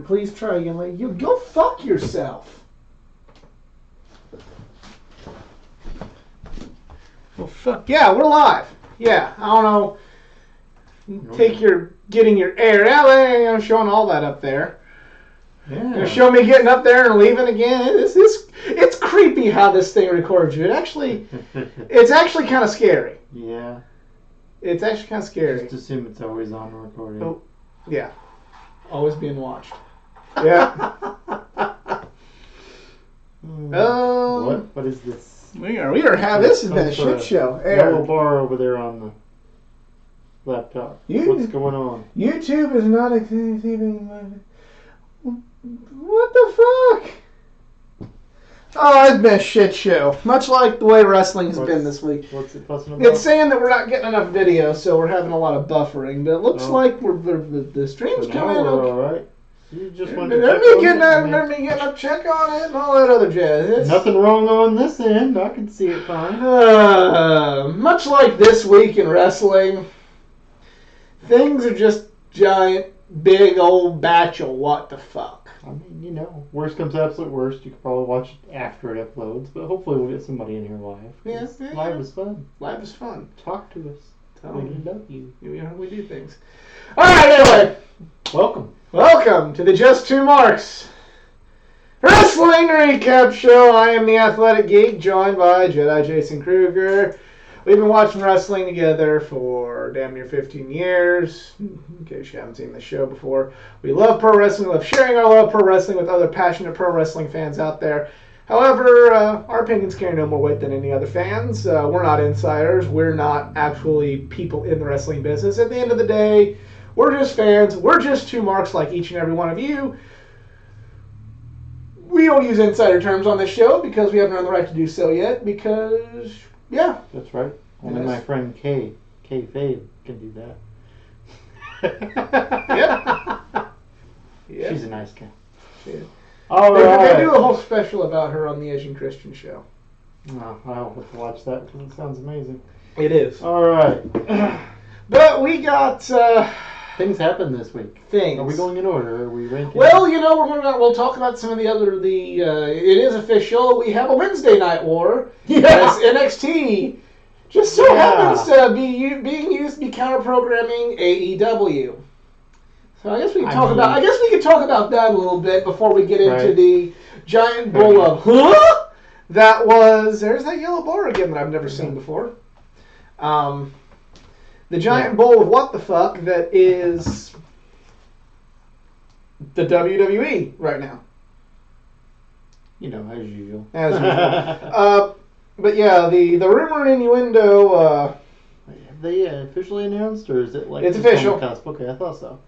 Please try again later. You go fuck yourself. Well, fuck yeah, we're live. Yeah, I don't know. Getting your air out there. I'm showing all that up there. Yeah. Show me getting up there and leaving again. It's creepy how this thing records you. It's actually kind of scary. Yeah. It's actually kind of scary. Just assume it's always on recording. Oh, yeah. Always being watched. Yeah. What is this? We are having this has been a shit show. Yellow bar over there on the laptop. What's going on? YouTube is not even. What the fuck? Oh, it's been a shit show. Much like the way wrestling has been this week. What's it fussing about? It's saying that we're not getting enough video, so we're having a lot of buffering. But it looks like the stream's coming in. All right. You just want to getting a check on it and all that other jazz. Nothing wrong on this end. I can see it fine. Much like this week in wrestling, things are just giant, big old batch of what the fuck. I mean, worst comes to absolute worst. You could probably watch it after it uploads, but hopefully we'll get somebody in here live. Yeah. Live is fun. Live is fun. Talk to us. We love you. We do things. All right, anyway. Welcome to the Just Two Marks Wrestling Recap Show. I am the Athletic Geek, joined by Jedi Jason Kruger. We've been watching wrestling together for damn near 15 years. In case you haven't seen the show before, we love pro wrestling. We love sharing our love of pro wrestling with other passionate pro wrestling fans out there. However, our opinions carry no more weight than any other fans. We're not insiders. We're not actually people in the wrestling business. At the end of the day, we're just fans. We're just two marks like each and every one of you. We don't use insider terms on this show because we haven't earned the right to do so yet. Because, yeah. That's right. Only my friend Kay Fave can do that. Yeah. She's a nice cat. She is. They do a whole special about her on the Asian Christian show. Oh, I'll have to watch that because it sounds amazing. It is. All right. But we got... things happened this week. Things. Are we going in order? Are we ranking? Well, we'll talk about some of the other... it is official. We have a Wednesday Night War. Yes. NXT just so happens to be being used to be counter-programming AEW. So I guess we can talk about that a little bit before we get into the giant bull of that was. There's that yellow bar again that I've never seen before. The giant bowl of what the fuck that is the WWE right now. As usual. As usual. But yeah, the rumor and innuendo. Have they officially announced, or is it like it's official? On the cusp? Okay, I thought so.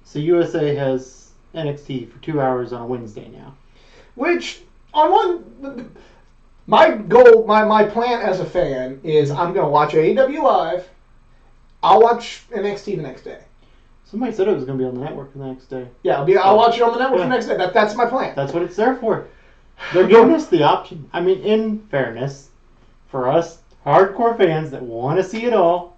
So USA has NXT for 2 hours on a Wednesday now. Which my goal, my plan as a fan is I'm going to watch AEW live. I'll watch NXT the next day. Somebody said it was going to be on the network the next day. Yeah, I'll watch it on the network the next day. That's my plan. That's what it's there for. They're giving us the option. I mean, in fairness, for us hardcore fans that want to see it all,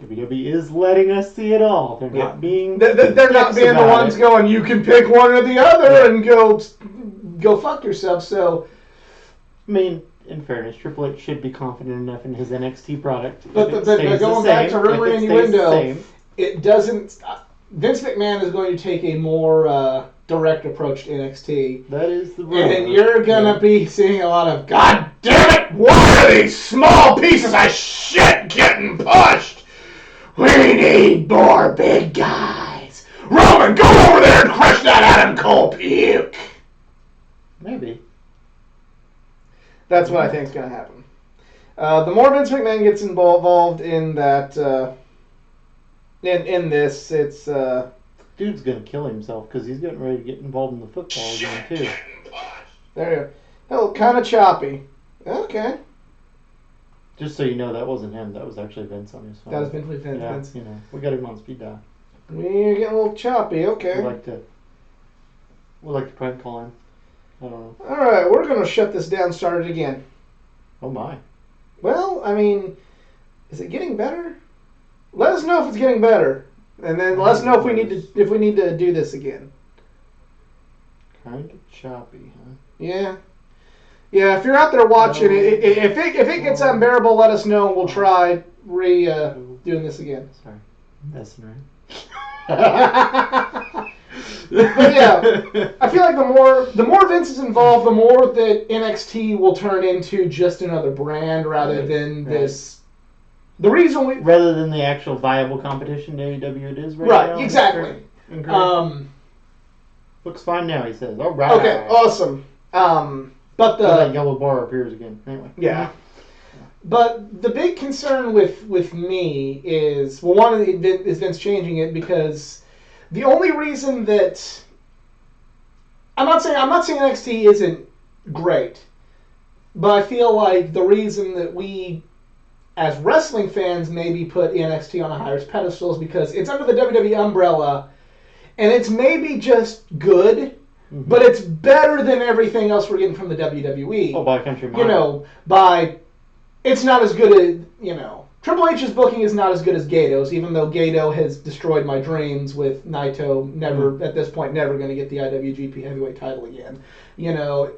WWE is letting us see it all. They're not being the ones going, you can pick one or the other and go fuck yourself. So, I mean, in fairness, Triple H should be confident enough in his NXT product. But going back to rumor and innuendo, it doesn't. Vince McMahon is going to take a more direct approach to NXT. That is the rumor. And you're going to be seeing a lot of, God damn it, why are these small pieces of shit getting pushed? We need more big guys. Roman, go over there and crush that Adam Cole puke. Maybe. That's what I think is going to happen. The more Vince McMahon gets involved in that, in this, it's... Dude's going to kill himself because he's getting ready to get involved in the football again, too. There you go. Oh, kind of choppy. Okay. Just so you know, that wasn't him. That was actually Vince on his phone. That was Vince. Yeah, Vince. We got him on speed dial. We're getting a little choppy. Okay. We like to prank call him. I don't know. All right, we're going to shut this down. Start it again. Oh my. Well, I mean, is it getting better? Let us know if it's getting better, and then let us know if we need to do this again. Kind of choppy, huh? Yeah. Yeah, if you're out there watching it, if it gets unbearable, let us know and we'll try doing this again. Sorry. Messing around. But yeah, I feel like the more Vince is involved, the more that NXT will turn into just another brand rather than this. The reason we rather than the actual viable competition to AEW it is right now. Right, exactly. Looks fine now, he says. All right. Okay, awesome. But that yellow bar appears again. Anyway. Yeah. But the big concern with me is, well, one is Vince changing it, because the only reason that I'm not saying NXT isn't great, but I feel like the reason that we as wrestling fans maybe put NXT on a higher pedestal is because it's under the WWE umbrella, and it's maybe just good, but it's better than everything else we're getting from the WWE. Oh, by a country mile. You know, it's not as good as, you know, Triple H's booking is not as good as Gato's, even though Gato has destroyed my dreams with Naito at this point, never going to get the IWGP Heavyweight title again. You know,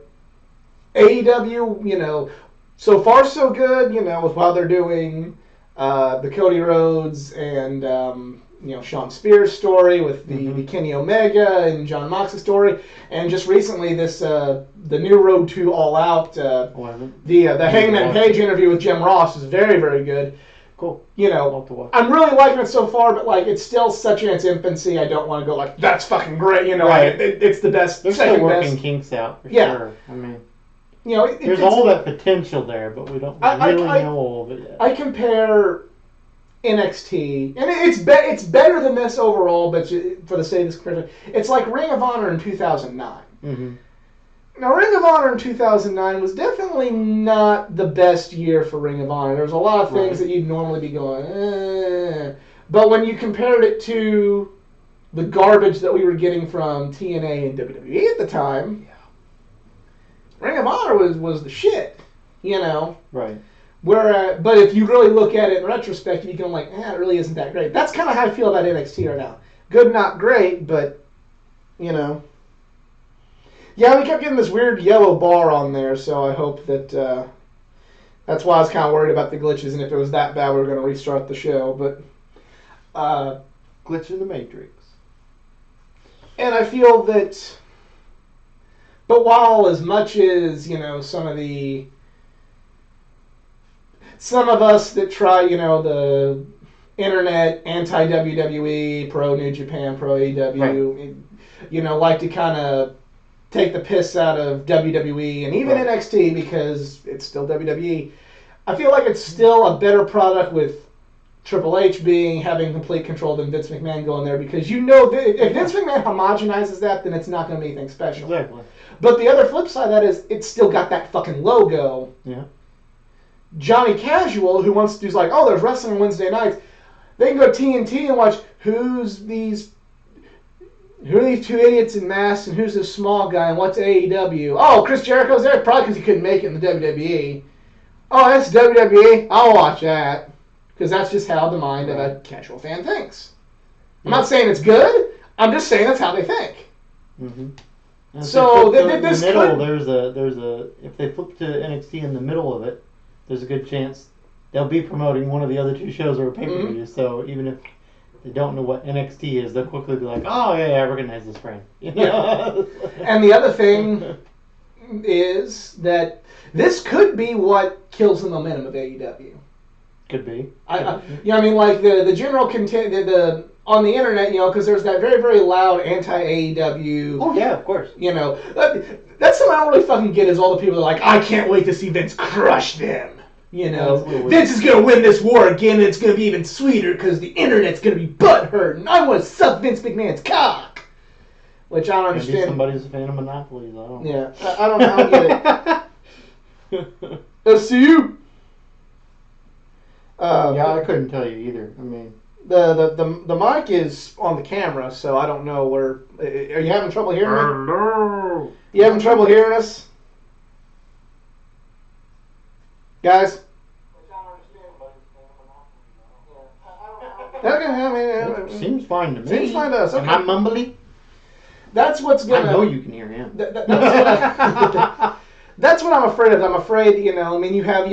AEW, you know, so far so good, you know, with while they're doing the Cody Rhodes and, you know, Sean Spears story with the Kenny Omega and John Moxley story, and just recently this the new Road to All Out, the Hangman Page interview with Jim Ross is very, very good. Cool. You know, I'm really liking it so far, but like it's still such in its infancy. I don't want to go like that's fucking great. You know, right. It's the best. They're still working kinks out for sure. I mean, you know, there's all that potential there, but we don't really know all of it yet. I compare NXT, and it's better than this overall, but for the sake of this comparison, it's like Ring of Honor in 2009. Mm-hmm. Now, Ring of Honor in 2009 was definitely not the best year for Ring of Honor. There was a lot of things that you'd normally be going, But when you compared it to the garbage that we were getting from TNA and WWE at the time, Ring of Honor was the shit, you know? Right. But if you really look at it in retrospect, you can like, it really isn't that great. That's kind of how I feel about NXT right now. Good, not great, but, you know. Yeah, we kept getting this weird yellow bar on there, so I hope that, that's why I was kind of worried about the glitches, and if it was that bad, we were going to restart the show, but, glitch in the Matrix. And I feel that, but while as much as, you know, some of us that try, you know, the internet anti-WWE, pro-New Japan, pro-AEW, you know, like to kind of take the piss out of WWE and even NXT because it's still WWE. I feel like it's still a better product with Triple H having complete control than Vince McMahon going there, because you know if Vince McMahon homogenizes that, then it's not going to be anything special. Exactly. But the other flip side of that is it's still got that fucking logo. Yeah. Johnny Casual, who's like, oh, there's wrestling on Wednesday nights, they can go to TNT and watch who are these two idiots in masks and who's this small guy and what's AEW? Oh, Chris Jericho's there? Probably because he couldn't make it in the WWE. Oh, that's WWE? I'll watch that. Because that's just how the mind of a casual fan thinks. I'm not saying it's good. I'm just saying that's how they think. Mm-hmm. So this middle, there's a if they flip to NXT in the middle of it, there's a good chance they'll be promoting one of the other two shows or a pay-per-view. So even if they don't know what NXT is, they'll quickly be like, oh, yeah, I recognize this brand. You know? Yeah. And the other thing is that this could be what kills the momentum of AEW. Could be. I mean, like the general content, on the internet, you know, because there's that very, very loud anti-AEW. Oh, yeah, of course. You know, that's something I don't really fucking get is all the people that are like, I can't wait to see Vince crush them. You know, Vince is going to win this war again, and it's going to be even sweeter because the internet's going to be butthurt, and I want to suck Vince McMahon's cock. Which I don't understand. Maybe somebody's a fan of Monopolies. I don't know. Yeah, I don't know how to get it. SCU. Yeah, I couldn't tell you either. I mean, the mic is on the camera, so I don't know where. Are you having trouble hearing me? Hello. You having trouble hearing us, guys? Okay, I mean, seems fine to me. Seems fine to us. Okay. Am I mumbly? That's what's gonna. I know you can hear him. That's what I'm afraid of. I'm afraid, I mean, you have,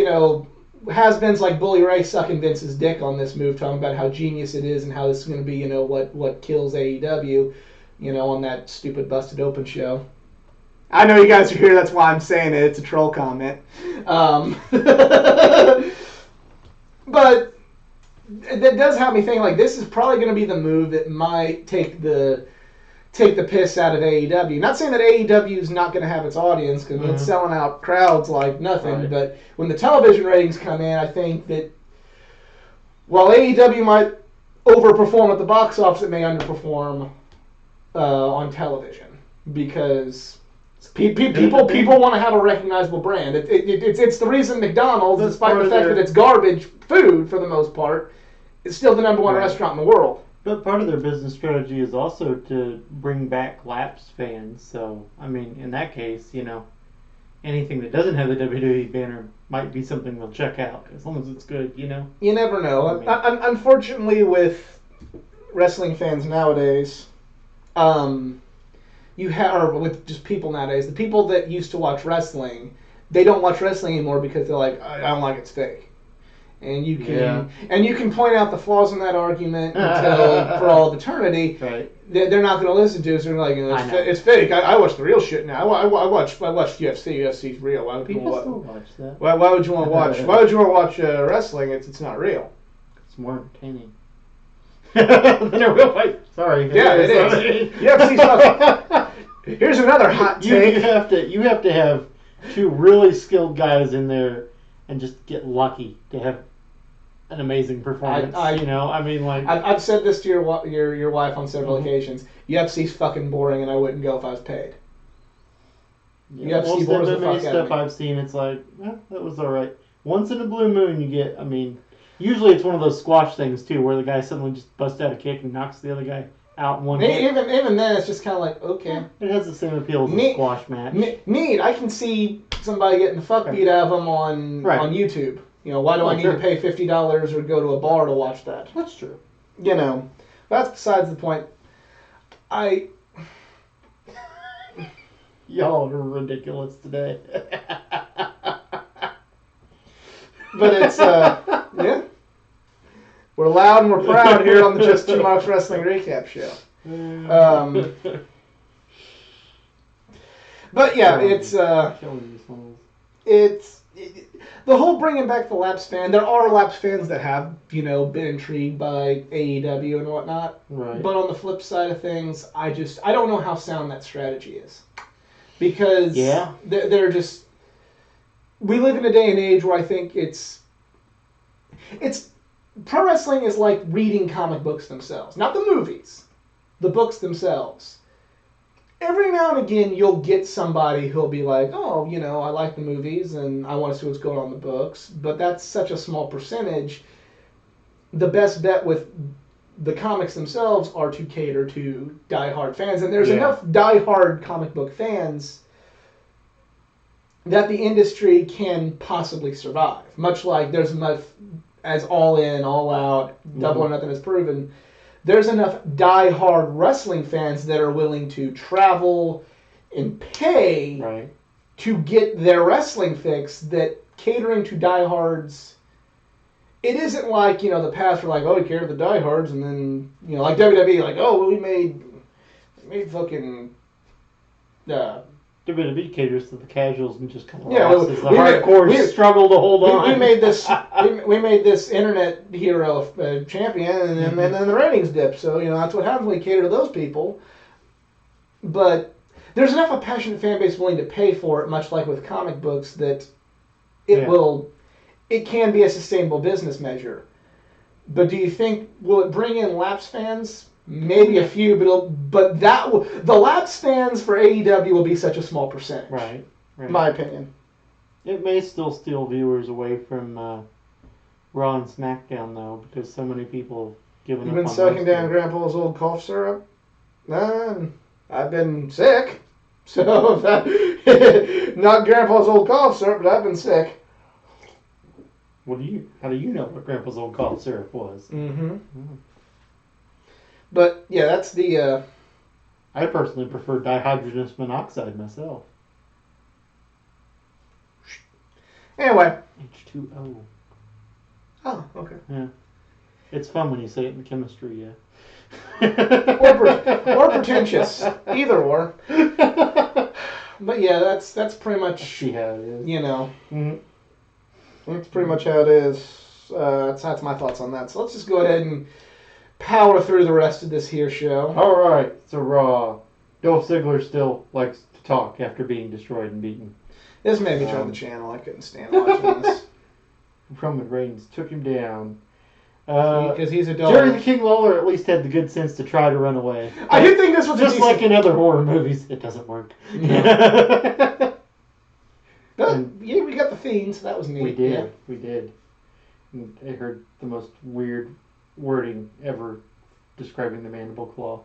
has-beens like Bully Ray sucking Vince's dick on this move, talking about how genius it is and how this is going to be, what kills AEW, on that stupid Busted Open show. I know you guys are here. That's why I'm saying it. It's a troll comment. But that does have me thinking, like, this is probably going to be the move that might take the piss out of AEW. Not saying that AEW is not going to have its audience, because it's selling out crowds like nothing, right. But when the television ratings come in, I think that while AEW might overperform at the box office, it may underperform on television, because people want to have a recognizable brand. It's the reason McDonald's, despite the fact that it's garbage food for the most part, is still the number one restaurant in the world. But part of their business strategy is also to bring back lapsed fans. So, I mean, in that case, anything that doesn't have the WWE banner might be something they'll check out, as long as it's good, You never know. Unfortunately, with wrestling fans nowadays, or with just people nowadays, the people that used to watch wrestling, they don't watch wrestling anymore because they're like, I don't like it's fake. And you can point out the flaws in that argument until for all of eternity. Right. They're not going to listen to it. So they're like, it's fake. I watch the real shit now. I watch UFC. UFC's real. Why would people still watch that? Why would you want to watch? Why would you want to watch wrestling? It's not real. It's more entertaining than a real fight. Sorry. Yeah, it is. UFC's not. Here's another hot take. You have to have two really skilled guys in there and just get lucky to have an amazing performance. I've said this to your wife on several occasions. UFC's fucking boring, and I wouldn't go if I was paid. Yeah, UFC bores the fuck out of me. I've seen, it's like, that was all right. Once in a blue moon, you get. Usually it's one of those squash things too, where the guy suddenly just busts out a kick and knocks the other guy out in one hit. Even then, it's just kind of like, okay. It has the same appeal as a squash match. Neat. I can see somebody getting the fuck beat out of them on YouTube. Why do I need to pay $50 or go to a bar to watch that? That's true. That's besides the point. Y'all are ridiculous today. But it's, yeah. We're loud and we're proud here on the Just Too Much Wrestling Recap Show. But yeah, it's the whole bringing back the lapsed fan. There are lapsed fans that have, been intrigued by AEW and whatnot. Right. But on the flip side of things, I don't know how sound that strategy is, because they're just. We live in a day and age where I think it's pro wrestling is like reading comic books themselves, not the movies, the books themselves. Every now and again, you'll get somebody who'll be like, oh, I like the movies and I want to see what's going on in the books, but that's such a small percentage. The best bet with the comics themselves are to cater to diehard fans, and there's enough diehard comic book fans that the industry can possibly survive. Much like there's enough, as All In, All Out, Double or Nothing has proven, there's enough die-hard wrestling fans that are willing to travel and pay to get their wrestling fix, that catering to diehards, it isn't like, the past were like, oh, we cater to the diehards, and then, like WWE, like, oh, well, we made fucking... WWE caters to the casuals and just kind of the hardcore struggle to hold on. We made this internet hero champion, and then the ratings dip. So that's what happens when we cater to those people. But there's enough a passionate fan base willing to pay for it, much like with comic books, that it can be a sustainable business measure. But do you think will it bring in lapsed fans? Maybe a few, but the lapsed fans for AEW will be such a small percentage. Right. My opinion. It may still steal viewers away from Raw and SmackDown, though, because so many people have given up on You've been sucking down Grandpa's old cough syrup? I've been sick. So, not Grandpa's old cough syrup, but I've been sick. How do you know what Grandpa's old cough syrup was? Mm-hmm. But yeah, that's the I personally prefer dihydrogenous monoxide myself. Anyway. H2O. Oh, okay. Yeah. It's fun when you say it in chemistry, yeah. or pretentious. Either or. But yeah, that's pretty much, see how it is. You know. Mm-hmm. That's pretty much how it is. That's my thoughts on that. So let's just go ahead and power through the rest of this here show. All right. So Dolph Ziggler still likes to talk after being destroyed and beaten. This made me turn the channel. I couldn't stand watching this. Roman Reigns took him down. Because he's a dog. Jerry the King Lawler at least had the good sense to try to run away. I did think this was just like in other horror movies. It doesn't work. Yeah. Yeah, we got the Fiend, so that was neat. We did. Yeah. We did. And I heard the most weird wording ever describing the mandible claw.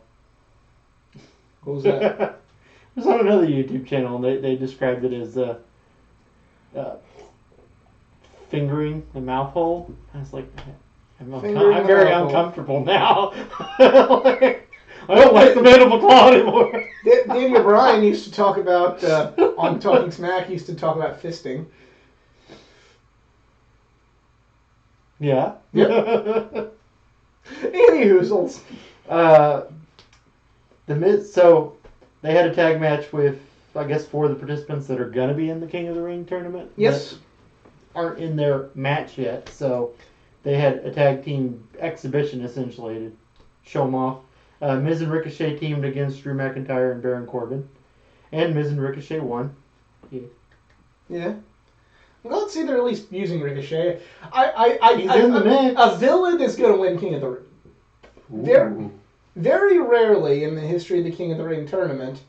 What was that? It was on another YouTube channel, and they described it as fingering the mouth hole. I was like, I'm very uncomfortable now. I don't like the mandible claw anymore. Daniel Bryan used to talk about, on Talking Smack, he used to talk about fisting. Yeah. Yep. Any hoozles. The Miz, so they had a tag match with, I guess, 4 of the participants that are going to be in the King of the Ring tournament. Yes. Aren't in their match yet, so they had a tag team exhibition essentially to show them off. Miz and Ricochet teamed against Drew McIntyre and Baron Corbin, and Miz and Ricochet won. Yeah. Well, let's see, they're at least using Ricochet. He's in the mix. A villain is going to win King of the Ring. Very rarely in the history of the King of the Ring tournament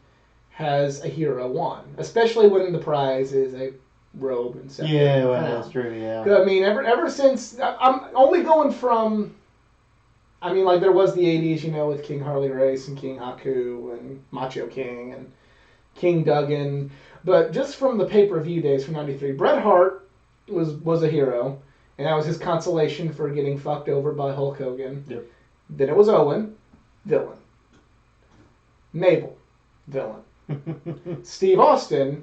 has a hero won, especially when the prize is a robe and stuff. Yeah, well, that's true. Yeah. I mean, ever since I'm only going from. I mean, like there was the '80s, you know, with King Harley Race and King Haku and Macho King and King Duggan, but just from the pay-per-view days from '93, Bret Hart was a hero, and that was his consolation for getting fucked over by Hulk Hogan. Yep. Then it was Owen, villain. Mabel, villain. Steve Austin,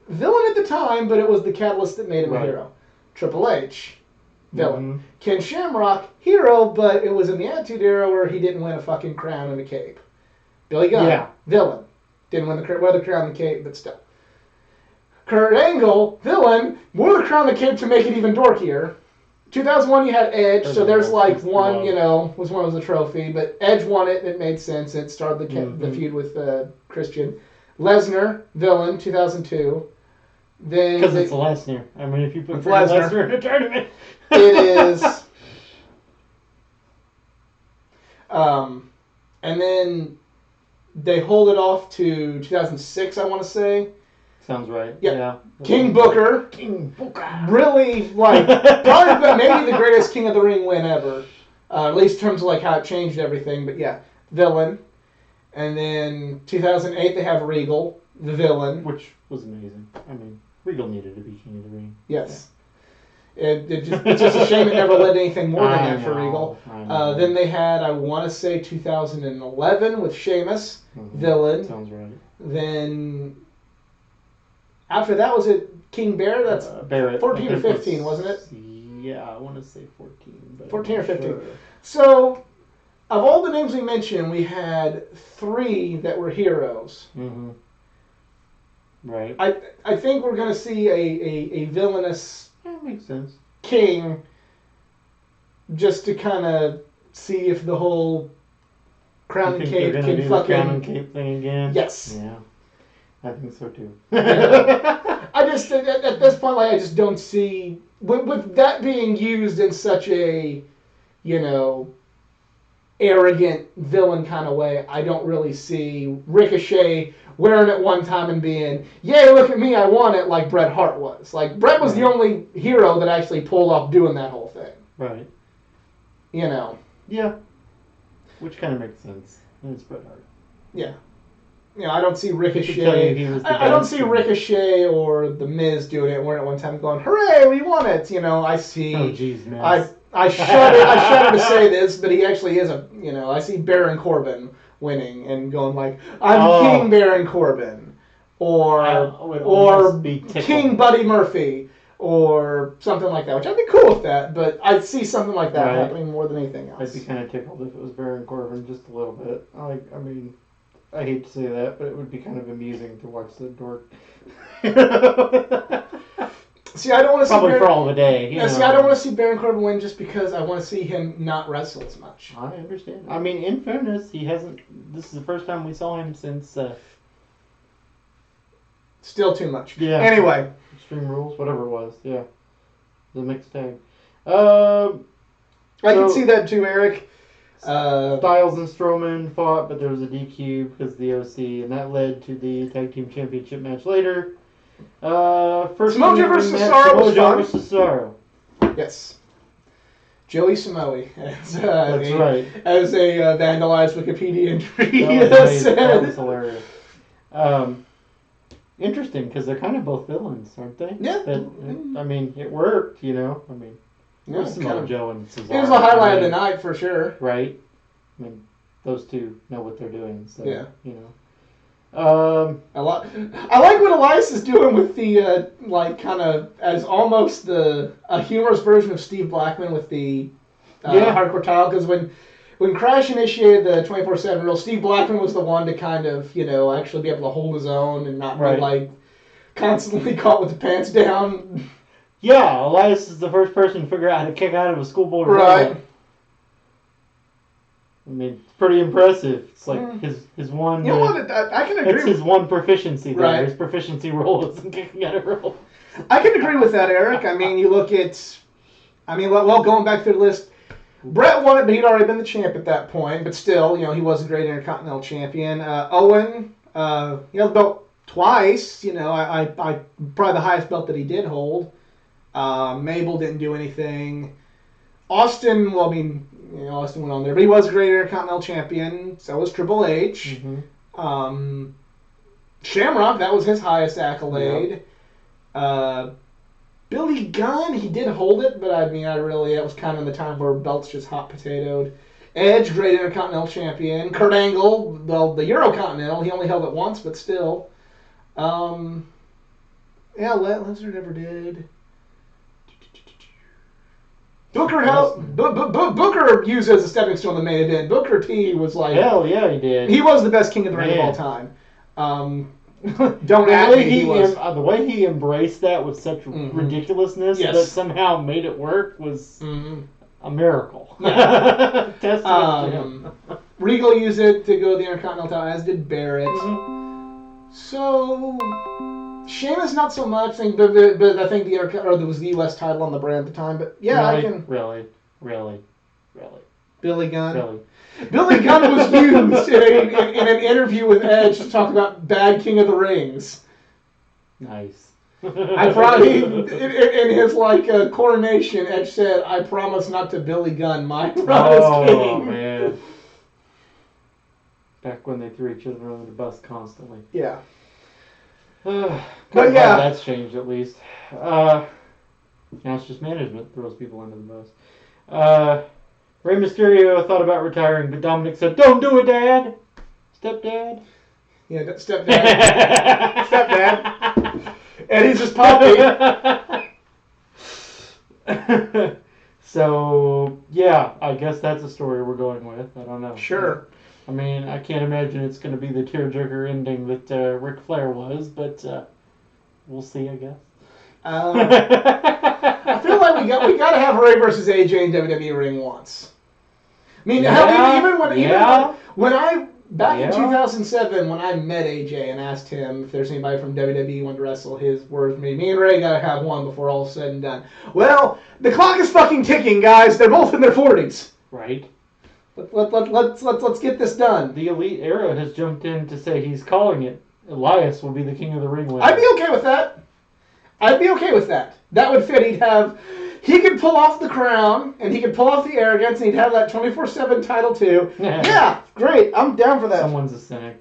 villain at the time, but it was the catalyst that made him a hero. Triple H, villain. Mm-hmm. Ken Shamrock, hero, but it was in the Attitude Era where he didn't win a fucking crown and a cape. Billy Gunn, villain. Didn't win the crown and the cape, but still. Kurt Angle, villain, wore the crown and the cape to make it even dorkier. 2001 you had Edge, so there's like one, you know, was the trophy, but Edge won it and it made sense. It started the feud with Christian. Lesnar, villain, 2002. Then because it's Lesnar. I mean, if you put Lesnar in a tournament, it is. And then they hold it off to 2006, I want to say. Sounds right. Yep. Yeah. King Booker. Really, like, probably maybe the greatest King of the Ring win ever. At least in terms of like how it changed everything. But yeah, villain. And then 2008 they have Regal, the villain. Which was amazing. I mean, Regal needed to be King of the Ring. Yes. It's just a shame it never led to anything more than that for Regal. Then they had, I want to say, 2011 with Sheamus, villain. Sounds right. Then after that, was it King Bear? That's Barrett. 14 or 15, wasn't it? Yeah, I want to say 14. But 14 or 15. Sure. So, of all the names we mentioned, we had 3 that were heroes. Mm-hmm. Right. I think we're going to see a villainous that makes sense. king just to kind of see if the whole crown and cape can fucking... crown and cape thing again? Yes. Yeah. I think so too. I just, at this point, like, I just don't see... With that being used in such a, you know, arrogant villain kind of way, I don't really see Ricochet wearing it one time and being, yay, look at me, I won it, like Bret Hart was. Like, Bret was the only hero that actually pulled off doing that whole thing. Right. You know. Yeah. Which kind of makes sense. And it's Bret Hart. Yeah. You know, I don't see Ricochet. I don't see Ricochet or The Miz doing it, wearing it one time and going, hooray, we won it. You know, I see... Oh, jeez, Miz. I shudder to say this, but he actually is a, you know, I see Baron Corbin winning and going like, I'm Oh. King Baron Corbin, I would or almost be tickled. King Buddy Murphy, or something like that, which I'd be cool with that, but I'd see something like that Right. happening more than anything I'd else. be kind of tickled if it was Baron Corbin just a little bit. I mean, I hate to say that, but it would be kind of amusing to watch the dork. See, I don't want to see Probably for Baron, all the day. You see, know. I don't want to see Baron Corbin win just because I want to see him not wrestle as much. I understand. I mean, in fairness, he hasn't. This is the first time we saw him since. Still too much. Yeah. Anyway. Extreme Rules, whatever it was. Yeah. The mixed tag. I can So- see that too, Eric. Styles and Strowman fought, but there was a DQ because of the OC, and that led to the tag team championship match later. First Samoa Joe in-ring versus match, Cesaro was Samoa Joe fun. versus Cesaro. Yes. Joey Samoa, as, That's right. as a vandalized Wikipedia entry That was amazing. That was said. hilarious. Interesting, because they're kind of both villains, aren't they? Yeah. But, I mean, it worked, you know. I mean, it Yeah, was kind Samoa of- Joe and Cesaro. It was the highlight I of the mean, night for sure. Right? I mean, those two know what they're doing, so, Yeah. you know. I like what Elias is doing with the like kind of as almost a humorous version of Steve Blackman with the Yeah. hardcore title, because when Crash initiated the 24/7 rule, Steve Blackman was the one to kind of actually be able to hold his own and not Right. be like constantly caught with the pants down. Yeah, Elias is the first person to figure out how to kick out of a schoolboy. Right. roll. I mean, it's pretty impressive. It's like Mm. his one. You know what? I can That's agree. his one proficiency there. Right. His proficiency roll is in kicking out of roll. I can agree with that, Eric. I mean, you look at, well, going back through the list, Brett won it, but he'd already been the champ at that point. But still, he was a great Intercontinental Champion. Owen, the belt twice. I probably the highest belt that he did hold. Mabel didn't do anything. Austin, well, I mean, Austin went on there, but he was a great Intercontinental Champion. So was Triple H. Mm-hmm. Shamrock, that was his highest accolade. Billy Gunn, he did hold it, but I mean, that was kind of the time where belts just hot potatoed. Edge, great Intercontinental Champion. Kurt Angle, the Eurocontinental, he only held it once, but still. Lesnar never did. Booker Booker used it as a stepping stone to the main event. Booker T was like, Hell yeah, he did. he was the best King of the Ring of all Man. time. Don't at me, he was. The way he embraced that with such Mhm. ridiculousness Yes. that somehow made it work was Mhm. a miracle. Yeah. Testament to him. Regal used it to go to the Intercontinental title, as did Barrett. Mhm. So Sheamus not so much. But I think there was the U.S. title on the brand at the time. But yeah, really, I can. Really. Billy Gunn. Really. Billy Gunn was used in an interview with Edge to talk about bad King of the Rings. Nice. I probably in his coronation, Edge said, "I promise not to Billy Gunn my run as Oh, king." man. Back when they threw each other under the bus constantly. Yeah. But yeah. That's changed at least. Now it's just management throws people under the bus. Rey Mysterio thought about retiring, but Dominic said, "Don't do it, Dad. Stepdad." Yeah, stepdad. Stepdad. And he's just poppy. So, yeah, I guess that's a story we're going with. I don't know. Sure. I mean, I can't imagine it's going to be the tearjerker ending that Ric Flair was, but we'll see, I guess. I feel like we got to have Ray versus AJ in WWE ring once. I mean, hell, even when I back in 2007 when I met AJ and asked him if there's anybody from WWE who wanted to wrestle, his words to me and Ray got to have one before all's said and done. Well, the clock is fucking ticking, guys. They're both in their 40s. Right. Let's get this done. The Elite Era has jumped in to say he's calling it. Elias will be the King of the Ring winner. I'd be okay with that. That would fit. He could pull off the crown, and he could pull off the arrogance, and he'd have that 24/7 title too. Yeah, great. I'm down for that. Someone's a cynic.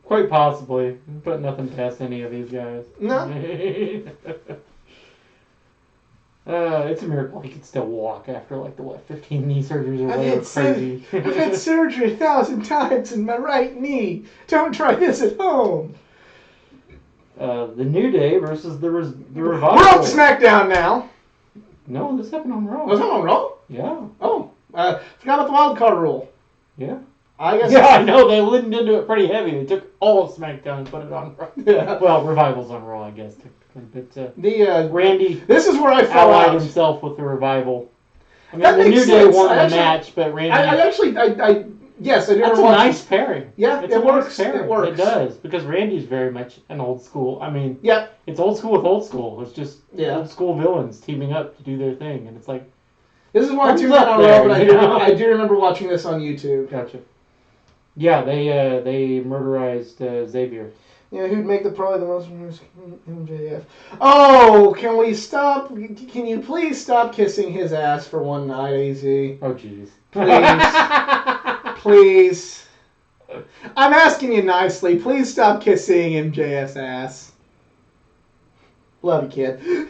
Quite possibly. Put nothing past any of these guys. No. It's a miracle he can still walk after like the 15 knee surgeries or I've whatever. had, Crazy. I've had surgery 1,000 times in my right knee. Don't try this at home. The New Day versus the Revival. We're off to SmackDown now. No, this happened on Raw. Was that on Raw? Yeah. Oh, forgot about the wild card rule. Yeah. I guess. Yeah, I know. They leaned into it pretty heavy. They took all of SmackDown and put it on Raw. Yeah. Well, Revival's on Raw, I guess, technically. But Randy. Randy This is where I fell allied out. himself with the Revival. I mean, That the makes New Day sense. won I the actually- match, but Randy... Yes, I do. That's a nice pairing. Yeah, It's it a works. nice pairing. It works. It does, because Randy's very much an old school. I mean, Yep. it's old school with old school. It's just Yeah. old school villains teaming up to do their thing, and it's like, This is why I Thumbs tuned up in on there, Raw, but you know? I do remember watching this on YouTube. gotcha. Yeah, they murderized Xavier. Yeah, who'd make probably the most MJF? Oh, can we stop? Can you please stop kissing his ass for one night, AZ? Oh, jeez. Please. Please. I'm asking you nicely. Please stop kissing MJF's ass. Love you, kid.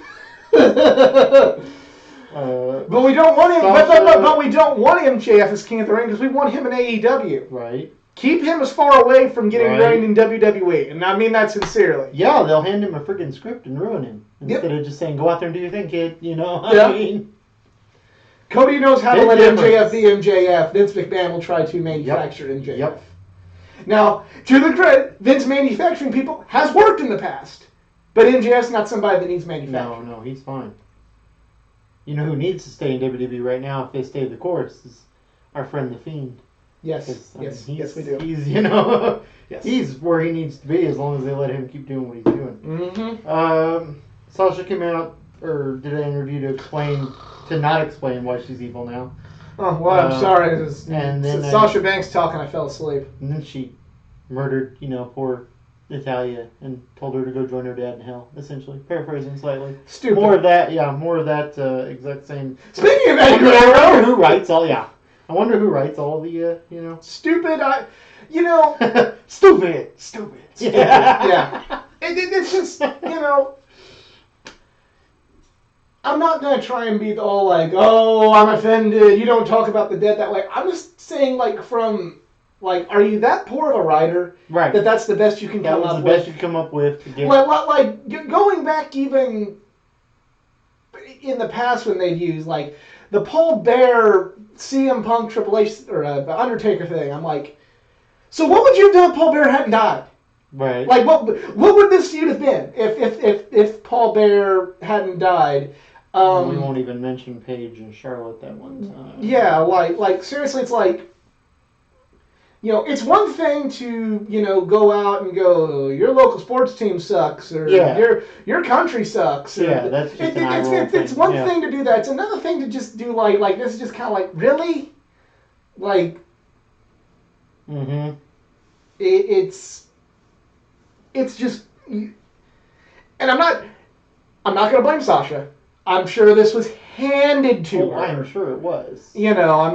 But we don't want him. But we don't want MJF as King of the Ring because we want him in AEW. Right. Keep him as far away from getting Right. drained in WWE, and I mean that sincerely. Yeah, they'll hand him a freaking script and ruin him Yep. instead of just saying, "Go out there and do your thing, kid." You know. Yeah. I mean, Cody knows how to Big let difference. MJF be MJF. Vince McMahon will try to manufacture MJF. Yep. Now, to the credit, Vince manufacturing people has worked in the past, but MJF's not somebody that needs manufacturing. no, he's fine. You know who needs to stay in WWE right now if they stay the course is our friend the Fiend. Yes, 'Cause, I yes, mean, yes, we do. He's yes. Yes. He's where he needs to be as long as they let him keep doing what he's doing. Mm-hmm. Sasha came out or did an interview to not explain why she's evil now, Oh, well, I'm sorry. It was, and then Sasha Banks talking, I fell asleep. and then she murdered poor Natalia and told her to go join her dad in hell. Essentially, paraphrasing slightly. Stupid. More of that exact same. Speaking of I Eddie wonder Guerrero, who writes all. Yeah, I wonder who writes all the stupid, stupid. yeah. It's just, I'm not going to try and be all like, oh, I'm offended, you don't talk about the dead that way. I'm just saying, are you that poor of a writer Right. that's the best you can That come was up the with? best you could come up with to give. Going back even in the past when they'd use, the Paul Bear, CM Punk, Triple H, or the Undertaker thing, I'm like, so what would you have done if Paul Bear hadn't died? Right. What would this feud have been if Paul Bear hadn't died? We won't even mention Paige and Charlotte that one time. Yeah, seriously, it's like, it's one thing to go out and go, your local sports team sucks, or your country sucks. Or, Yeah, that's just an eye roll it's thing. one Yeah. thing to do that. It's another thing to just do this is just kind of really, Mm-hmm. it's just, and I'm not gonna blame Sasha. I'm sure this was handed to her. I'm sure it was. I'm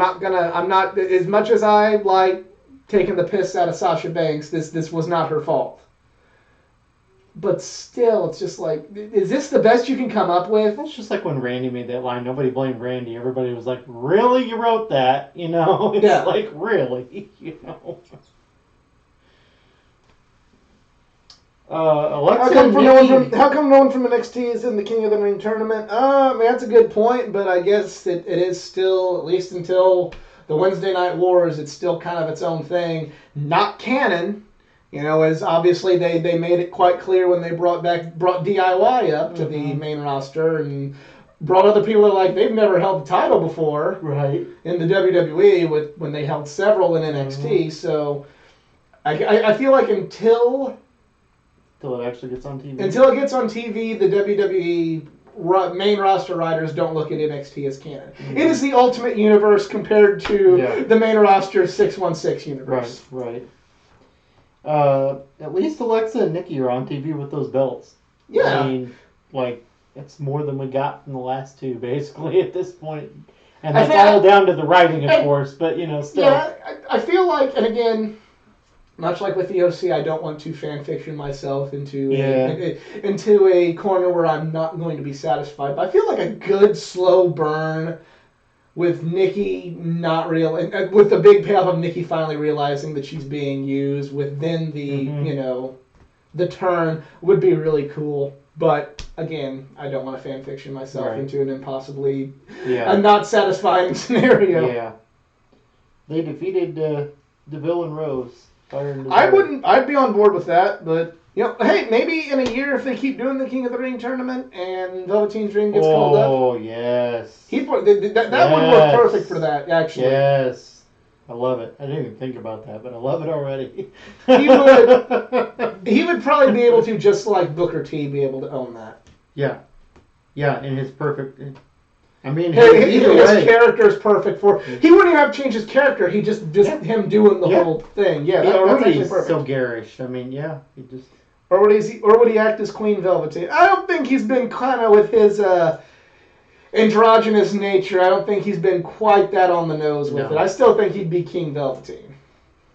not as much as I like taking the piss out of Sasha Banks, this was not her fault. But still, it's just like, is this the best you can come up with? It's just like when Randy made that line. Nobody blamed Randy. Everybody was like, "Really, you wrote that?" It's Yeah. like, really, Alexa How come no one from NXT is in the King of the Ring tournament? That's a good point, but I guess it is still, at least until the Wednesday Night Wars, it's still kind of its own thing. Not canon, as obviously they made it quite clear when they brought DIY up to the main roster and brought other people that are they've never held the title before. Right. In the WWE when they held several in NXT. So I feel like until it actually gets on TV. Until it gets on TV, the WWE main roster writers don't look at NXT as canon. Mm-hmm. It is the ultimate universe compared to the main roster 616 universe. Right. At least Alexa and Nikki are on TV with those belts. Yeah. I mean, it's more than we got from the last two, basically, at this point. And that's all down to the writing, of course, but, still. Yeah, I feel like, and again, much like with the OC, I don't want to fan fiction myself into Yeah. into a corner where I'm not going to be satisfied. But I feel like a good slow burn with Nikki not real, and with the big payoff of Nikki finally realizing that she's being used, with then the the turn would be really cool. But again, I don't want to fan fiction myself Right. into an impossibly Yeah. a not satisfying scenario. Yeah. They defeated DeVille and Rose. I'd be on board with that, but hey, maybe in a year if they keep doing the King of the Ring tournament and Velveteen Dream gets called up, Oh, yes. that would work perfect for that, actually. Yes. I love it. I didn't even think about that, but I love it already. He would probably be able to, just like Booker T, be able to own that. Yeah. Yeah, in his perfect... I mean, His either way. character is perfect for... He wouldn't even have to change his character. He just him doing the whole thing. Yeah, that's actually he's perfect. so garish. I mean, yeah, he just... Or would he act as Queen Velveteen? I don't think he's been kind of with his androgynous nature. I don't think he's been quite that on the nose with it. I still think he'd be King Velveteen.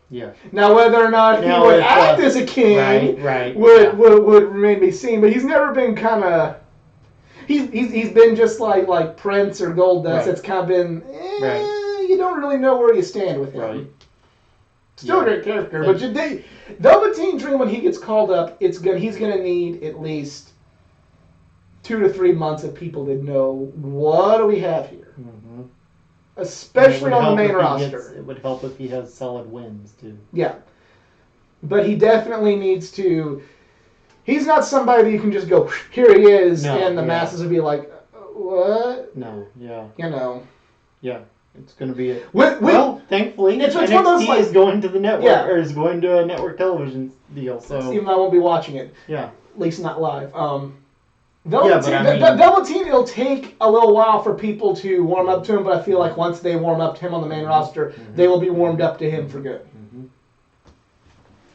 Yeah. Now, whether or not he would act as a king would remain to be seen. But he's never been kind of... He's been just like Prince or Goldust. Right. It's kind of been... You don't really know where you stand with him. Right. Still a great character. But Velveteen Dream, when he gets called up, he's going to need at least 2 to 3 months of people to know, what do we have here? Mm-hmm. Especially on the main roster. It would help if he has solid wins, too. Yeah. But he definitely needs to... He's not somebody that you can just go, here he is, and the masses would be like, what? No, yeah. Yeah. It's going to be a... Well, thankfully, it's NXT one of those, is going to the network, or is going to a network television deal, so... Even though I won't be watching it. Yeah. At least not live. Velveteen, Velveteen, it'll take a little while for people to warm up to him, but I feel like once they warm up to him on the main roster, they will be warmed up to him for good.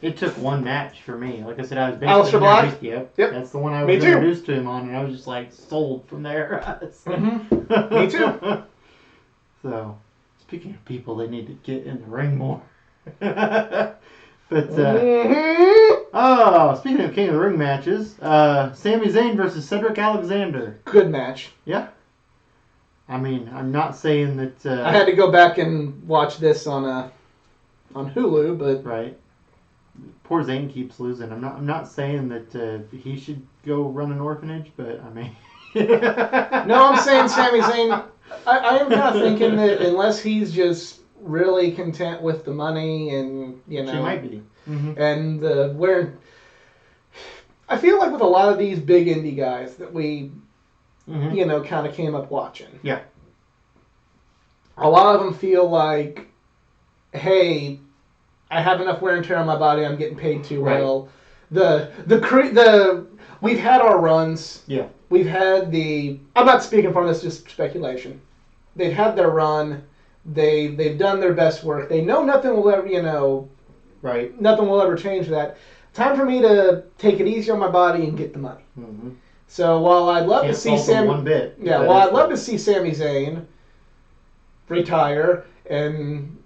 It took one match for me. Like I said, I was Aleister Black? Yep. That's the one I Me was too. introduced to him on, and I was just like sold from there. Me too. So, speaking of people, they need to get in the ring more. But speaking of King of the Ring matches, Sami Zayn versus Cedric Alexander. Good match. Yeah. I mean, I'm not saying that. I had to go back and watch this on Hulu, but right. Poor Zayn keeps losing. I'm not saying that he should go run an orphanage, but I mean. No, I'm saying Sami Zayn. I am kind of thinking that unless he's just really content with the money and She might be. Mm-hmm. And where I feel like with a lot of these big indie guys that we kind of came up watching. Yeah. A lot of them feel like, hey, I have enough wear and tear on my body. I'm getting paid too well. We've had our runs. Yeah. We've had I'm not speaking from this, just speculation. They've had their run. They've done their best work. They know nothing will ever, right. Nothing will ever change that. Time for me to take it easy on my body and get the money. Mm-hmm. So while I'd love to see Sami Zayn retire and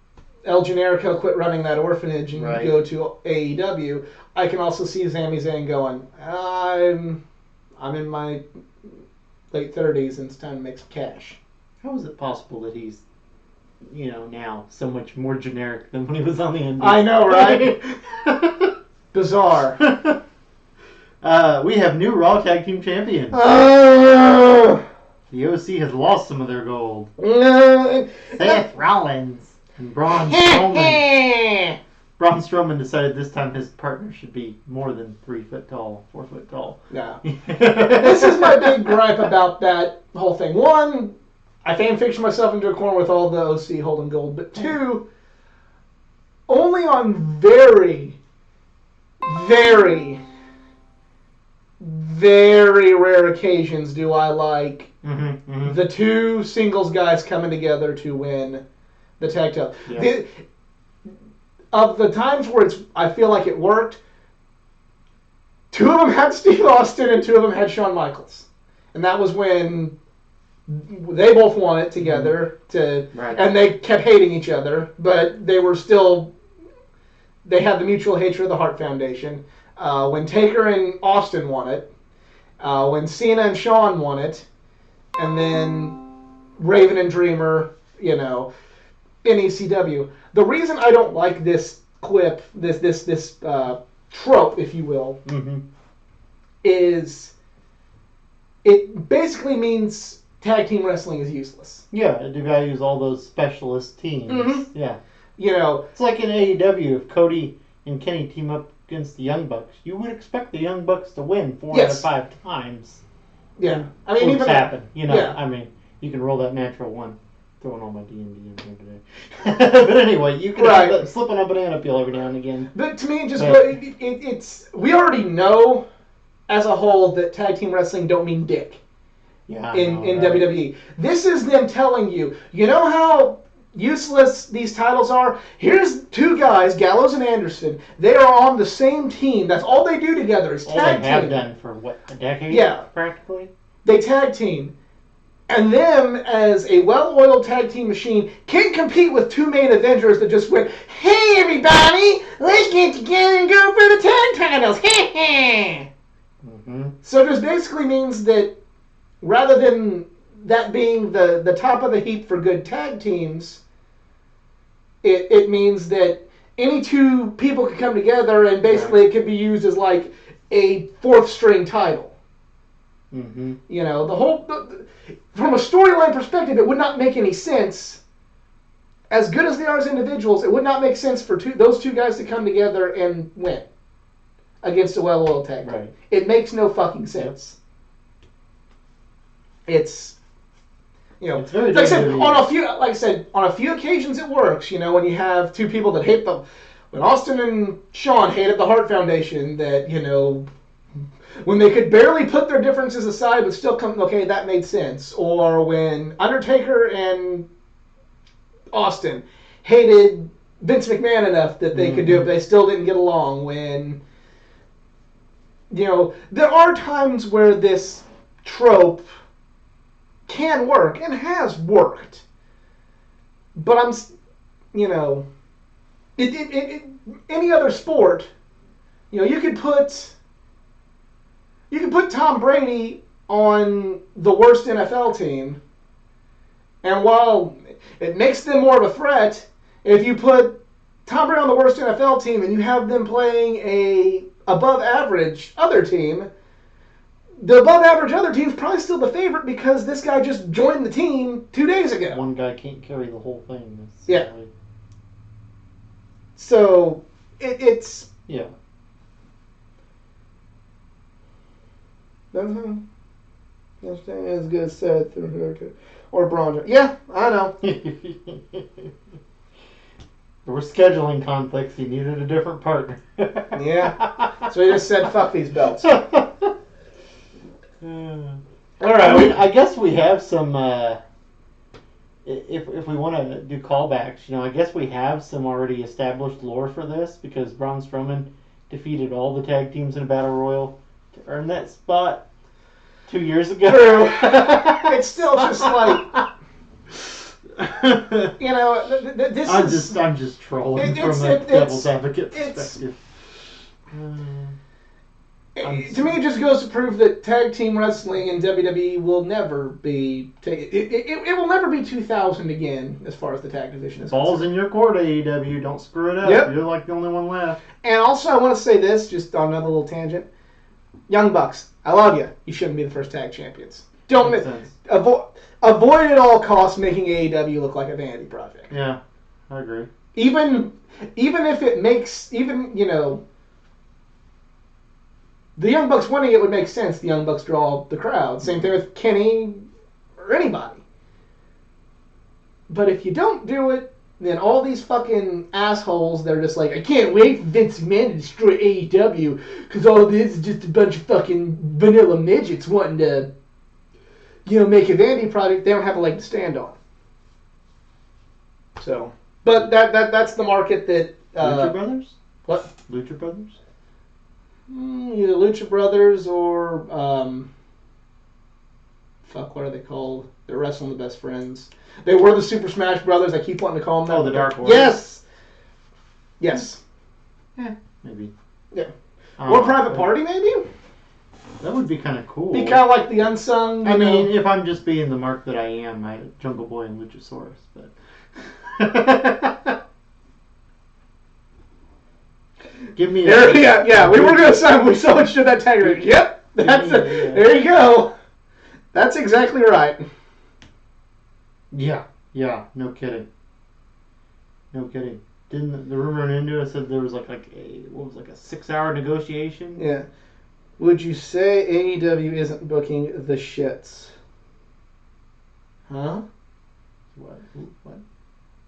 El Generico quit running that orphanage and go to AEW, I can also see Sami Zayn going, I'm in my late 30s and it's time to make some cash. How is it possible that he's, now so much more generic than when he was on the Indies? I know, right? Bizarre. We have new Raw Tag Team Champions. The OC has lost some of their gold. Seth Rollins and Braun Strowman. Braun Strowman decided this time his partner should be more than 4 foot tall. Yeah. This is my big gripe about that whole thing. One, I fan fiction myself into a corner with all the OC holding gold. But two, only on very, very, very rare occasions do I like the two singles guys coming together to win the tag title. Yeah. Of the times where I feel like it worked, 2 of them had Steve Austin and 2 of them had Shawn Michaels. And that was when they both won it together, and they kept hating each other, but they were still they had the mutual hatred of the Hart Foundation. When Taker and Austin won it. When Cena and Shawn won it. And then Raven and Dreamer, in ECW. The reason I don't like this clip, this trope, if you will, is it basically means tag team wrestling is useless. Yeah, it devalues all those specialist teams. Mm-hmm. Yeah. It's like in AEW, if Cody and Kenny team up against the Young Bucks, you would expect the Young Bucks to win 4 out of 5 times. Yeah. I mean, even happen. Yeah. I mean, you can roll that natural one. Throwing all my D&D in here today. But anyway, you can have that slip on a banana peel every now and again. But to me, it's we already know as a whole that tag team wrestling don't mean dick. Yeah. In WWE. This is them telling you, how useless these titles are? Here's 2 guys, Gallows and Anderson. They are on the same team. That's all they do together is tag team. They have done for, a decade? Yeah. Practically? They tag team. And them, as a well-oiled tag team machine, can't compete with 2 main Avengers that just went, "Hey, everybody, let's get together and go for the tag titles." So it just basically means that rather than that being the top of the heap for good tag teams, it means that any 2 people could come together and basically it could be used as like a 4th string title. The whole... From a storyline perspective, it would not make any sense. As good as they are as individuals, it would not make sense for those 2 guys to come together and win against a well-oiled tag team. Right. It makes no fucking sense. It's it's very like I said, on a few occasions it works. When you have 2 people that hate them. When Austin and Shawn hated the Hart Foundation, that when they could barely put their differences aside but still come, okay, that made sense. Or when Undertaker and Austin hated Vince McMahon enough that they could do it, but they still didn't get along. When, there are times where this trope can work and has worked. But any other sport, you could put Tom Brady on the worst NFL team, and while it makes them more of a threat, if you put Tom Brady on the worst NFL team and you have them playing a above average other team, the above average other team's probably still the favorite because this guy just joined the team 2 days ago. One guy can't carry the whole thing. Yeah. So it's... Yeah. As good as Seth or Braun. Yeah, I know. There were scheduling conflicts. He needed a different partner. Yeah. So he just said, "Fuck these belts." All right. I guess we have some. If we want to do callbacks, I guess we have some already established lore for this because Braun Strowman defeated all the tag teams in a battle royal to earn that spot 2 years ago. True. It's still just like, this I'm just trolling from a devil's advocate perspective. To me, it just goes to prove that tag team wrestling in WWE will never be it will never be 2000 again as far as the tag division is Balls concerned. in your court, AEW. Don't screw it up. Yep. You're like the only one left. And also, I want to say this, just on another little tangent. Young Bucks, I love you. You shouldn't be the first tag champions. Don't avoid at all costs making AEW look like a vanity project. Yeah, I agree. Even if it makes the Young Bucks winning it would make sense. The Young Bucks draw the crowd. Same thing with Kenny or anybody. But if you don't do it, then all these fucking assholes, they're just like, I can't wait for Vince McMahon to destroy AEW because all this is just a bunch of fucking vanilla midgets wanting to, make a vanity product they don't have a leg to stand on. So, but that's the market that... Lucha Brothers? What? Lucha Brothers? Either Lucha Brothers or... what are they called? They're wrestling the Best Friends. They were the Super Smash Brothers. I keep wanting to call them that. Oh, the Dark Order. Yes. Maybe. Yeah. Or Private but Party, maybe? That would be kind of cool. Be kind of like the unsung. I mean, if I'm just being the mark that I am, I Jungle Boy and Luchasaurus, but. Give me. Yeah. We were gonna say we so much did that tag. Yep, that's it. Yeah. There you go. That's exactly right. Yeah. No kidding. Didn't the rumor into it said there was like a 6-hour negotiation? Yeah. Would you say AEW isn't booking the shits? Huh? What?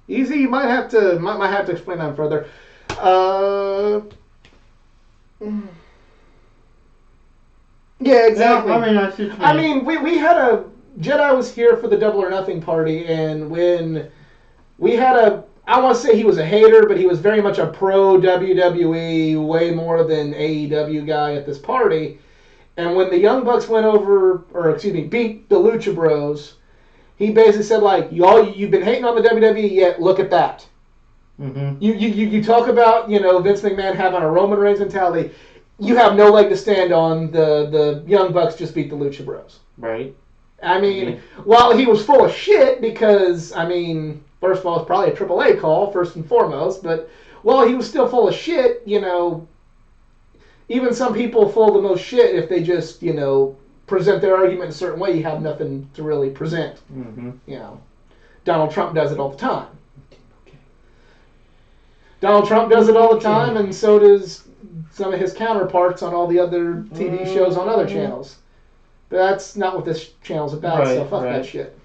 Easy. You might have to explain that further. Yeah, exactly. Yeah, I mean, we had a Jedi was here for the Double or Nothing party, and when we had I want to say he was a hater, but he was very much a pro WWE, way more than AEW guy at this party. And when the Young Bucks beat the Lucha Bros, he basically said like, you've been hating on the WWE, yet look at that. Mm-hmm. You talk about Vince McMahon having a Roman Reigns mentality. You have no leg to stand on. The Young Bucks just beat the Lucha Bros. Right. I mean, while he was full of shit because, first of all, it's probably a AAA call, first and foremost, but while he was still full of shit, even some people full of the most shit, if they just, present their argument in a certain way, you have nothing to really present. Mm-hmm. Donald Trump does it all the time. Donald Trump does it all the time, and so does some of his counterparts on all the other TV shows on other channels. But that's not what this channel's about, so fuck that shit.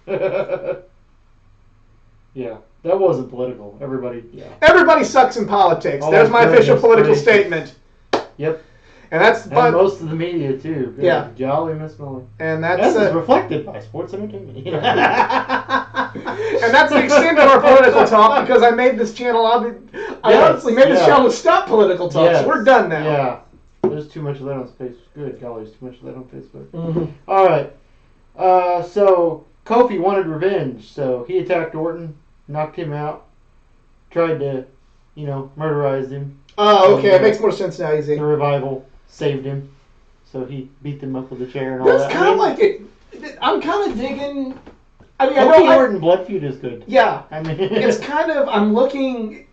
Yeah, that wasn't political. Everybody sucks in politics. Oh, There's my official political statement. Yep. And that's most of the media too. Good. Yeah. Jolly Miss Molly. And that's reflected by Sports Entertainment. And that's the extent of our political talk because I made this channel. I honestly made this channel to stop political talk. So we're done now. Yeah. There's too much of that on Facebook. Good golly, there's too much of that on Facebook. Mm-hmm. All right. So Kofi wanted revenge, so he attacked Orton, knocked him out, tried to, murderize him. Oh, okay. It makes more sense now, Easy. The Revival saved him, so he beat them up with a chair and all That's that. That's kind of like it. I'm kind of digging. Kofi Orton blood feud is good. Yeah. It's kind of. I'm looking.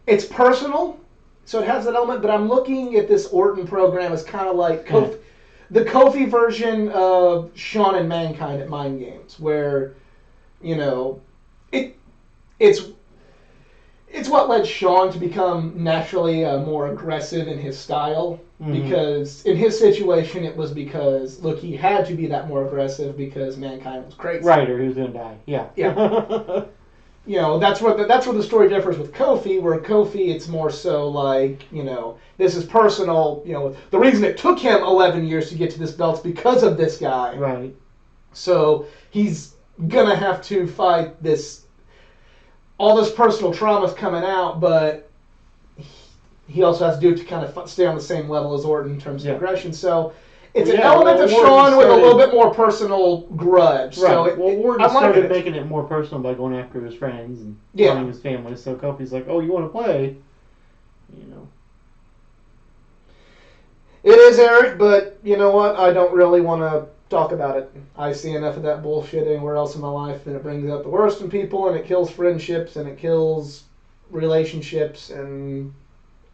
It's personal. So it has that element, but I'm looking at this Orton program as kind of like the Kofi version of Shawn and Mankind at Mind Games, where, it's what led Shawn to become naturally more aggressive in his style, because in his situation it was because, look, he had to be that more aggressive because Mankind was crazy. Right, or he was going to die. Yeah. That's where the story differs with Kofi, where Kofi it's more so like, this is personal. The reason it took him 11 years to get to this belt's because of this guy. Right. So he's gonna have to fight this. All this personal trauma's coming out, but he also has to do it to kind of stay on the same level as Orton in terms of aggression. So it's an element of Shawn with a little bit more personal grudge. Right. So Orton started making it more personal by going after his friends and killing his family. So Kofi's like, "Oh, you want to play?" It is, Eric, but you know what? I don't really want to talk about it. I see enough of that bullshit anywhere else in my life, and it brings out the worst in people, and it kills friendships, and it kills relationships, and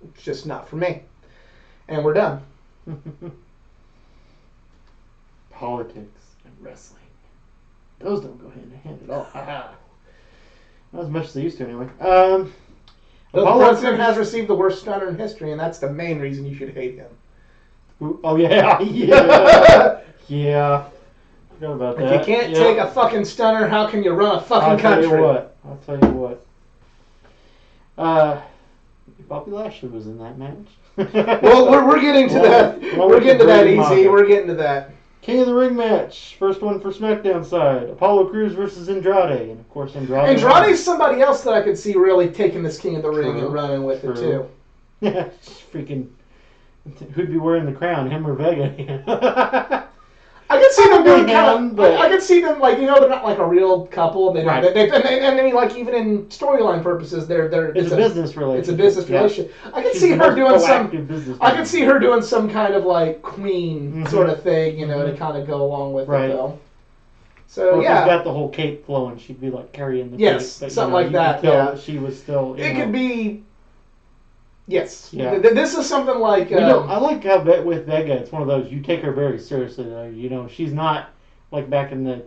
it's just not for me. And we're done. Politics and wrestling. Those don't go hand in hand at all. Not as much as they used to, anyway. The president has received the worst stunner in history, and that's the main reason you should hate him. Oh, yeah. Yeah. Forgot about that. If you can't take a fucking stunner, how can you run a fucking country? I'll tell you what. Bobby Lashley was in that match. Well, we're getting to that. We're getting to that, Easy. We're getting to that. King of the Ring match. First one for SmackDown side. Apollo Crews versus Andrade. And, of course, Andrade's somebody else that I could see really taking this King of the Ring and running with it, too. Yeah, freaking... Who'd be wearing the crown, him or Vega? I could see them doing kind him, of. but- I could see them like they're not like a real couple. And they, Right. and then like even in storyline purposes, It's a business relationship. It's a business Yeah. relationship. I could She's see the her most doing some. proactive business I woman. could see her doing some kind of like queen Mhm. sort of thing, to Mhm. kind of go along with Right. it though. So Well, yeah, she's got the whole cape flowing. She'd be like carrying the Yes, cape. But, something you know, like you that, could tell yeah. that she was still. it could be. Yes. Yeah. This is something like. I like how with Vega, it's one of those you take her very seriously. Though. She's not like back in the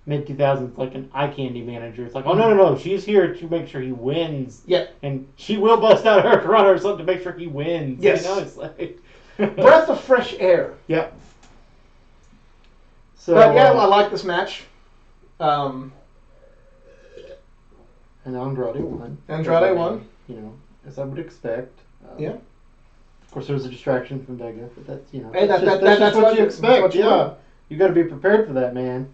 mid 2000s, like an eye candy manager. It's like, oh no, she's here to make sure he wins. Yeah. And she will bust out her runner or something to make sure he wins. Yes. It's like breath of fresh air. Yep. So, But yeah, I like this match. And Andrade won. Andrade won. As I would expect. Yeah. Of course, there was a distraction from Vega, but that's Hey, that's that's just what you that's expect. what you Yeah, want. you got to be prepared for that, man.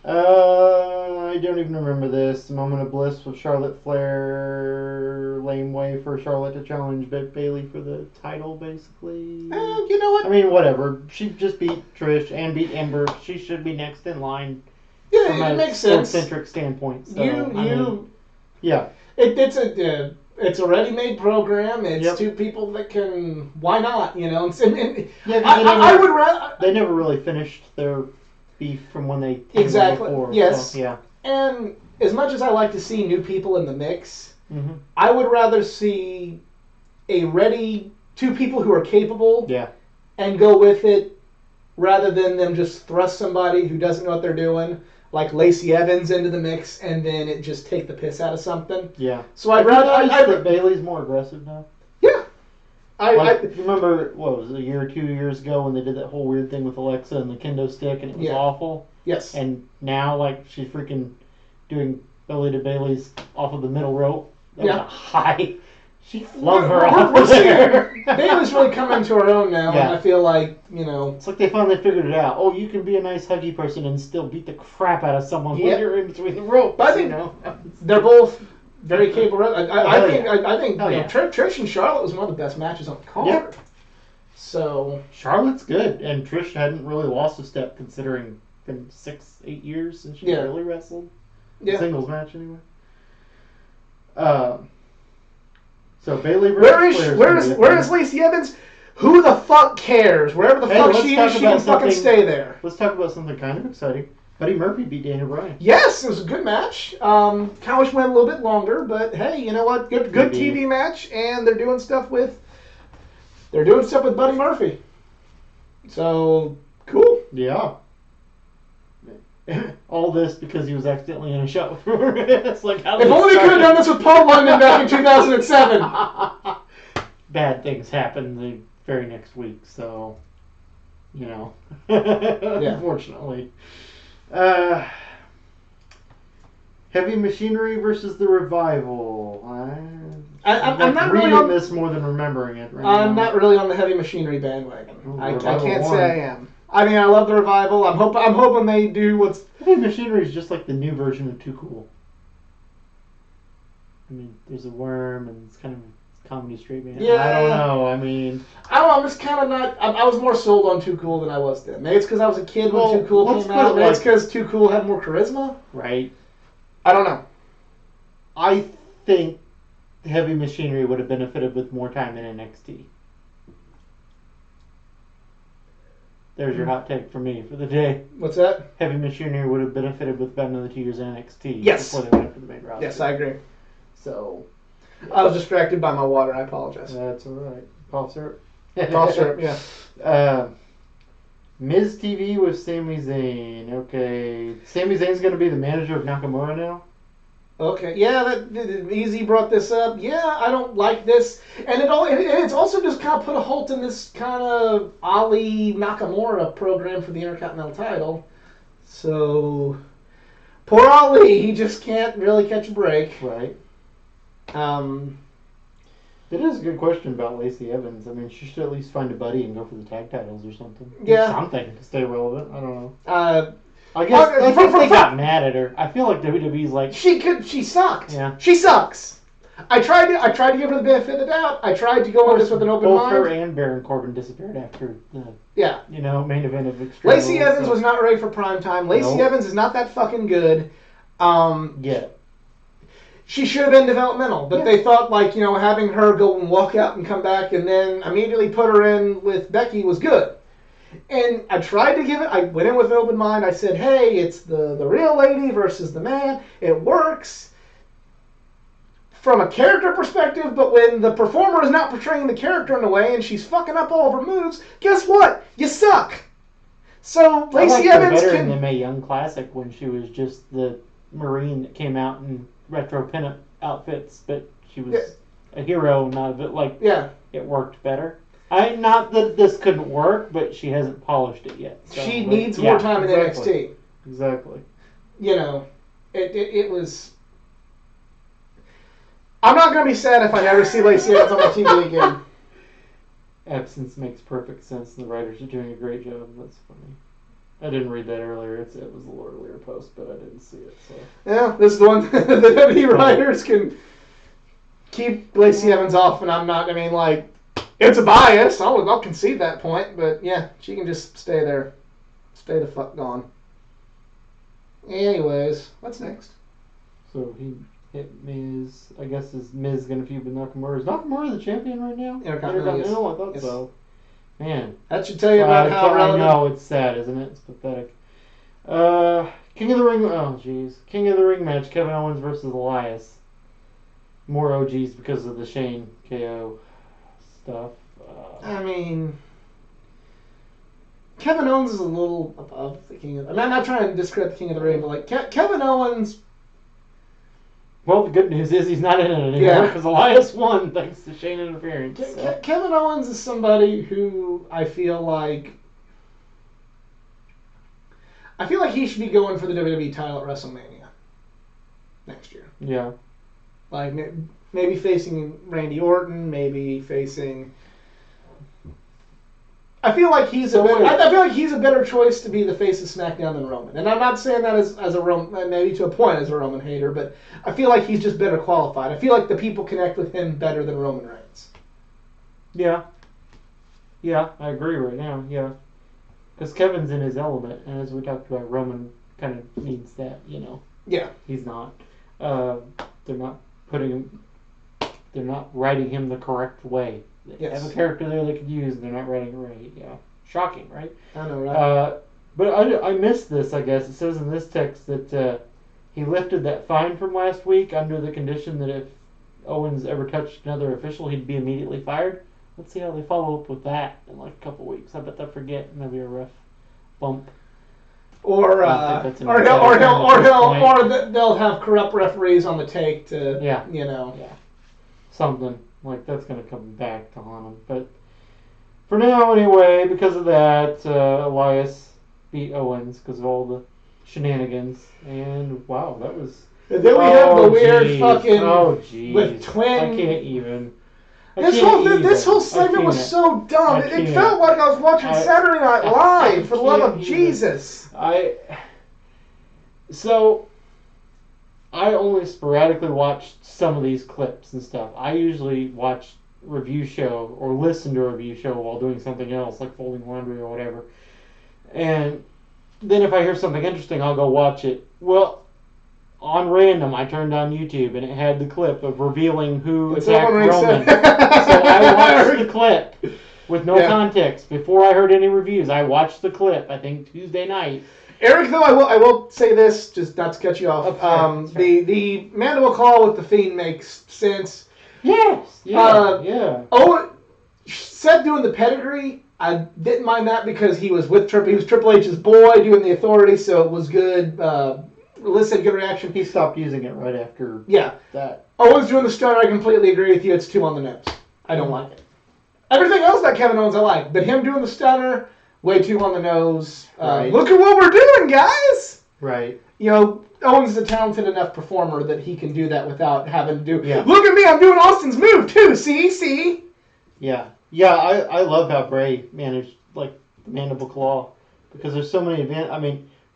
I don't even remember this. Moment of bliss with Charlotte Flair, lame way for Charlotte to challenge Bailey for the title, basically. You know what? I mean, whatever. She just beat Trish and beat Ember. She should be next in line from Yeah, a it makes sense. sports-centric standpoint. So, yeah. It's a ready-made program. It's Yep. two people that can. Why not? And Yeah, 'cause I would rather. they never really finished their beef from when they Exactly. before. Yes. So, yeah. And as much as I like to see new people in the mix, Mm-hmm. I would rather see two people who are capable Yeah. and go with it rather than them just thrust somebody who doesn't know what they're doing, like Lacey Evans, into the mix and then it just take the piss out of something. Yeah. So I'd rather. that Bailey's more aggressive now. Yeah. You remember what was it, a year or 2 years ago when they did that whole weird thing with Alexa and the kendo stick and it was Yeah. awful. Yes. And now like she's freaking doing belly to Bailey's off of the middle rope. That was Yeah. a high. She flung her We're off of there. Bailey's really come into her own now, Yeah. and I feel like It's like they finally figured it out. Oh, you can be a nice huggy person and still beat the crap out of someone Yep. when you're in between the ropes. But I think they're both very capable. I think Hell yeah. Trish and Charlotte was one of the best matches on the card. Yep. So Charlotte's good, and Trish hadn't really lost a step considering it's been 6-8 years since she Yeah. really wrestled. yeah, Singles match anyway. So Bailey versus Flair's where is Lacey Evans? Who the fuck cares? Wherever the Hey, fuck let's she talk is, she about can fucking something- stay there. Let's talk about something kind of exciting. Buddy Murphy beat Daniel Bryan. Yes, it was a good match. Kind of wish we went a little bit longer, but hey, you know what? Good TV match, and they're doing stuff with Buddy Murphy. So cool. Yeah. All this because he was accidentally in a shot with It's like how If only they could have done this with Paul London back in 2007. Bad things happened the very next week, so unfortunately. Heavy Machinery versus the Revival. I'm not reading really on this more than remembering it. Right I'm now. not really on the Heavy Machinery bandwagon. Ooh, I Revival can't won. say I am. I mean, I love the Revival. I'm hoping they do what's. Heavy Machinery is just like the new version of Too Cool. I mean, there's a worm and it's kind of a comedy straight man. Yeah. I don't know. I mean, I don't know. I'm just kind of not. I was more sold on Too Cool than I was then. Maybe it's because I was a kid when Well, Too Cool let's came put out. it Maybe it's like- because Too Cool had more charisma. right? I don't know. I think Heavy Machinery would have benefited with more time in NXT. There's your hot take for me for the day. What's that? Heavy Machinery would have benefited with about another 2 years in NXT. Yes. Before they went for the main roster. Yes, I agree. So, I was distracted by my water. I apologize. That's alright. Cough syrup. Cough syrup, yeah. Miz TV with Sami Zayn. Okay. Sami Zayn's going to be the manager of Nakamura now? Okay, yeah, Easy brought this up. Yeah, I don't like this, and it's also just kind of put a halt in this kind of Ali Nakamura program for the Intercontinental title. So, poor Ali, he just can't really catch a break. Right. It is a good question about Lacey Evans. I mean, she should at least find a buddy and go for the tag titles or something. Yeah. Something to stay relevant. I don't know. I I think they got mad at her. I feel like WWE's like, She sucked. Yeah. She sucks. I tried to give her the benefit of the doubt. I tried to go on this with an open Both mind. her and Baron Corbin disappeared after the main event of Extreme Lacey Rules, Evans was not ready for prime time. Lacey Evans is not that fucking good. She should have been developmental, but they thought having her go and walk out and come back and then immediately put her in with Becky was good. And I tried to give it. I went in with an open mind. I said, "Hey, it's the real lady versus the man. It works from a character perspective, but when the performer is not portraying the character in a way and she's fucking up all of her moves, guess what? You suck." So Lacey Evans better in the Mae Young Classic when she was just the Marine that came out in retro pinup outfits, but she was a hero, not it worked better. Not that this couldn't work, but she hasn't polished it yet. So, she needs more time in NXT. Exactly. It was. I'm not going to be sad if I never see Lacey Evans on my TV again. Absence makes perfect sense, and the writers are doing a great job. That's funny. I didn't read that earlier. It was a Lord Lear post, but I didn't see it. So yeah, this is the one the WWE writers can keep Lacey Evans off, and I'm not. I mean, it's a bias. I'll concede that point, but yeah, she can just stay there, stay the fuck gone. Anyways, what's next? So he hit Miz. I guess is Miz gonna feud with Nakamura? Is Nakamura the champion right now? Intercontinental. I thought so. Man, that should tell you about how relevant. I know, it's sad, isn't it? It's pathetic. King of the Ring. Oh, jeez. King of the Ring match: Kevin Owens versus Elias. More OGs because of the Shane KO stuff. I mean, Kevin Owens is a little above the King of. I'm not trying to discredit the King of the Ring, but Kevin Owens. Well, the good news is he's not in it anymore because Elias won thanks to Shane interference. Kevin Owens is somebody who I feel like he should be going for the WWE title at WrestleMania next year. Yeah. Maybe facing Randy Orton, maybe facing. I feel like he's a better choice to be the face of SmackDown than Roman. And I'm not saying that as a Roman, maybe to a point as a Roman hater, but I feel like he's just better qualified. I feel like the people connect with him better than Roman Reigns. Yeah. Yeah, I agree right now, yeah. Because Kevin's in his element, and as we talked about, Roman kind of needs that, Yeah. He's not. They're not writing him the correct way. They have a character there they could use, and they're not writing it right. Yeah. Shocking, right? I know, right? But I missed this, I guess. It says in this text that he lifted that fine from last week under the condition that if Owens ever touched another official, he'd be immediately fired. Let's see how they follow up with that in a couple weeks. I bet they'll forget, and there'll be a rough bump. Or they'll have corrupt referees on the take to, something like that's going to come back to haunt them. But for now, anyway, because of that, Elias beat Owens because of all the shenanigans. And wow, that was. And then we have the weird fucking. Oh jeez. With twin. I can't even. This whole segment was so dumb. It felt like I was watching Saturday Night Live. For the love of Jesus. I only sporadically watched some of these clips and stuff. I usually watch review show or listen to a review show while doing something else, like folding laundry or whatever. And then if I hear something interesting, I'll go watch it. Well, on random, I turned on YouTube and it had the clip of revealing who attacked Roman. So I watched the clip with no context. Before I heard any reviews, I watched the clip, I think Tuesday night. Eric, though, I will say this, just not to cut you off. The mandible claw with the Fiend makes sense. Yes. Yeah. Oh, Seth doing the pedigree, I didn't mind that because he was Triple H's boy doing the Authority, so it was good. Listen, good reaction. He stopped using it right after that. Owens doing the stunner, I completely agree with you. It's too on the nose. I don't like it. Everything else that Kevin Owens I like, but him doing the stunner, way too on the nose. Right. Look at what we're doing, guys! Right. Owens is a talented enough performer that he can do that without having to do. Yeah. Look at me, I'm doing Austin's move too. See? Yeah. Yeah, I love how Bray managed the mandible claw because there's so many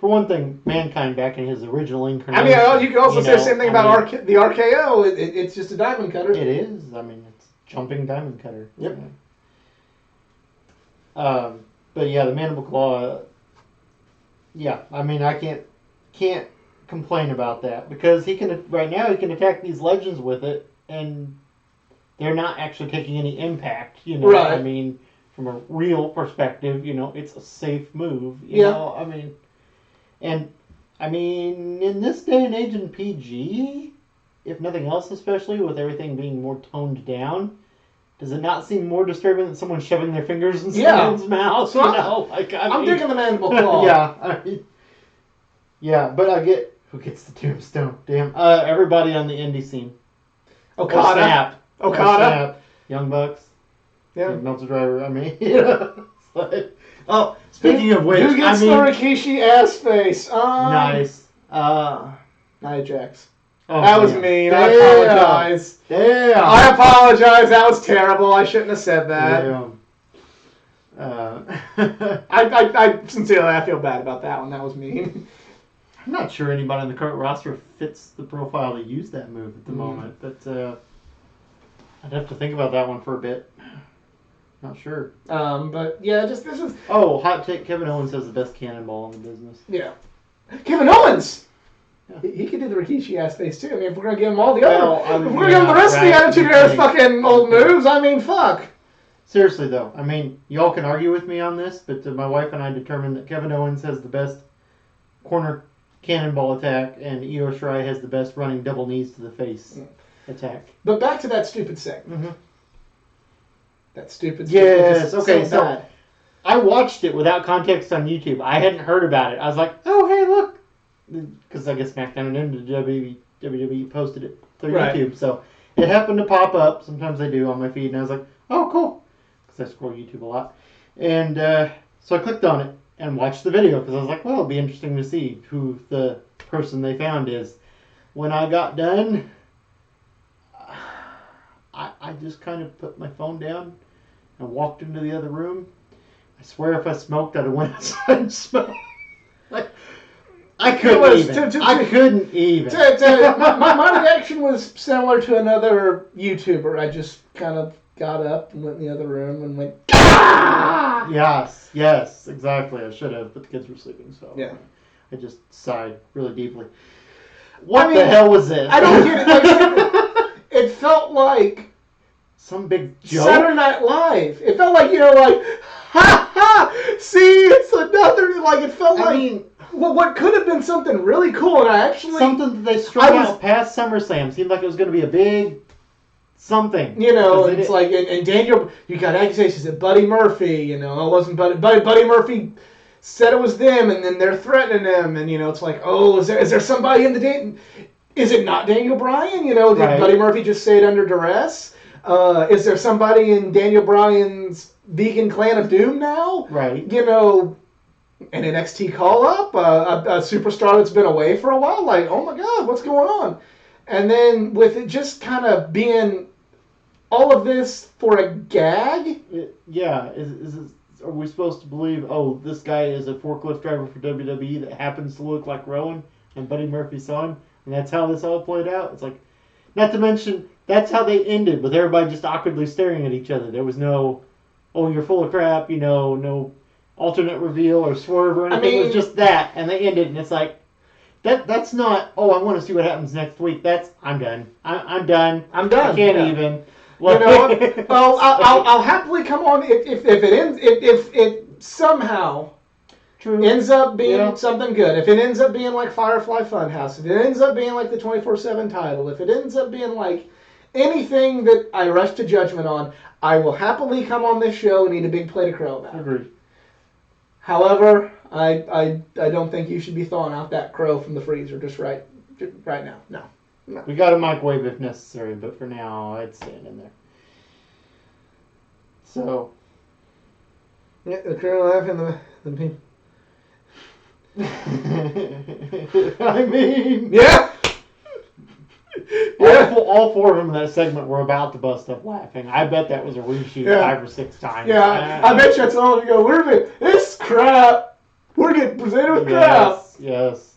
for one thing, Mankind back in his original I incarnation. mean, you could also say the same thing about mean, the RKO. It's just a diamond cutter. It is. I mean, it's jumping diamond cutter. Yep. But yeah, the Mandible Claw. Yeah, I mean, I can't complain about that because right now he can attack these legends with it, and they're not actually taking any impact. Right. I mean, from a real perspective, it's a safe move. Yeah. I mean, in this day and age in PG, if nothing else, especially with everything being more toned down. Does it not seem more disturbing than someone shoving their fingers in someone's mouth? So I'm digging the Mandible Claw. Yeah, but I get who gets the tombstone. Damn, everybody on the indie scene. Okada. Young Bucks. Yeah. Meltzer Driver. I mean, speaking of which, who gets the Rikishi ass face? Nice. Nia Jax. Oh, that was mean. Damn. I apologize. Damn. I apologize. That was terrible. I shouldn't have said that. I sincerely, I feel bad about that one. That was mean. I'm not sure anybody on the current roster fits the profile to use that move at the moment, but I'd have to think about that one for a bit. Not sure. But yeah, this is. Oh, hot take: Kevin Owens has the best cannonball in the business. Yeah, Kevin Owens. Yeah. He could do the Rikishi ass face too. I mean, if we're gonna give him all the other, if we're gonna give him the rest of the Attitude Era's fucking old moves, I mean, fuck. Seriously though, I mean, y'all can argue with me on this, but my wife and I determined that Kevin Owens has the best corner cannonball attack, and Io Shirai has the best running double knees to the face attack. But back to that stupid segment. Mm-hmm. That stupid. Yes. Okay. So bad. I watched it without context on YouTube. I hadn't heard about it. I was like, oh hey, look, because I guess SmackDown and WWE posted it through YouTube, so it happened to pop up. Sometimes they do on my feed, and I was like, oh cool, because I scroll YouTube a lot, and so I clicked on it and watched the video because I was like, well, it'll be interesting to see who the person they found is. When I got done, I just kind of put my phone down and walked into the other room. I swear if I smoked, I'd have went outside and smoked. Like, I couldn't even. I couldn't even. My reaction was similar to another YouTuber. I just kind of got up and went in the other room and went, ah! Yes, exactly. I should have, but the kids were sleeping, so yeah. I just sighed really deeply. What the hell was this? I don't get it. It felt like some big joke. Saturday Night Live. It felt like, ha ha. See, it's another. Like it felt like. What could have been something really cool, and I actually something that they strung out past SummerSlam seemed like it was going to be a big something. It's like and Daniel, you got accusations that Buddy Murphy. It wasn't Buddy Murphy. Said it was them, and then they're threatening him, and it's like, oh, is there somebody in the is it not Daniel Bryan? Did Buddy Murphy just say it under duress? Is there somebody in Daniel Bryan's vegan clan of doom now? Right. An NXT call up, a superstar that's been away for a while. Like, oh my God, what's going on? And then with it just kind of being all of this for a gag. Are we supposed to believe, oh, this guy is a forklift driver for WWE that happens to look like Rowan, and Buddy Murphy saw him, and that's how this all played out? It's like, not to mention, that's how they ended, with everybody just awkwardly staring at each other. There was no, oh, you're full of crap, no alternate reveal or swerve or anything. It was just that, and they ended, and it's like, that's not, oh, I want to see what happens next week. That's, I'm done. I'm done. I'm done. I can't even. Well, I'll happily come on if it ends if it somehow ends up being something good. If it ends up being like Firefly Funhouse, if it ends up being like the 24/7 title, if it ends up being like anything that I rush to judgment on, I will happily come on this show and eat a big plate of crow about it. Agreed. However, I don't think you should be thawing out that crow from the freezer just right now. No. We got a microwave if necessary, but for now, it's staying in there. So. Yeah, the crow laughing, the people. I mean. Yeah! All four of them in that segment were about to bust up laughing. I bet that was a reshoot 5 or 6 times. Yeah, I bet you that's all you go, wait a minute, this crap. We're getting presented with crap. Yes.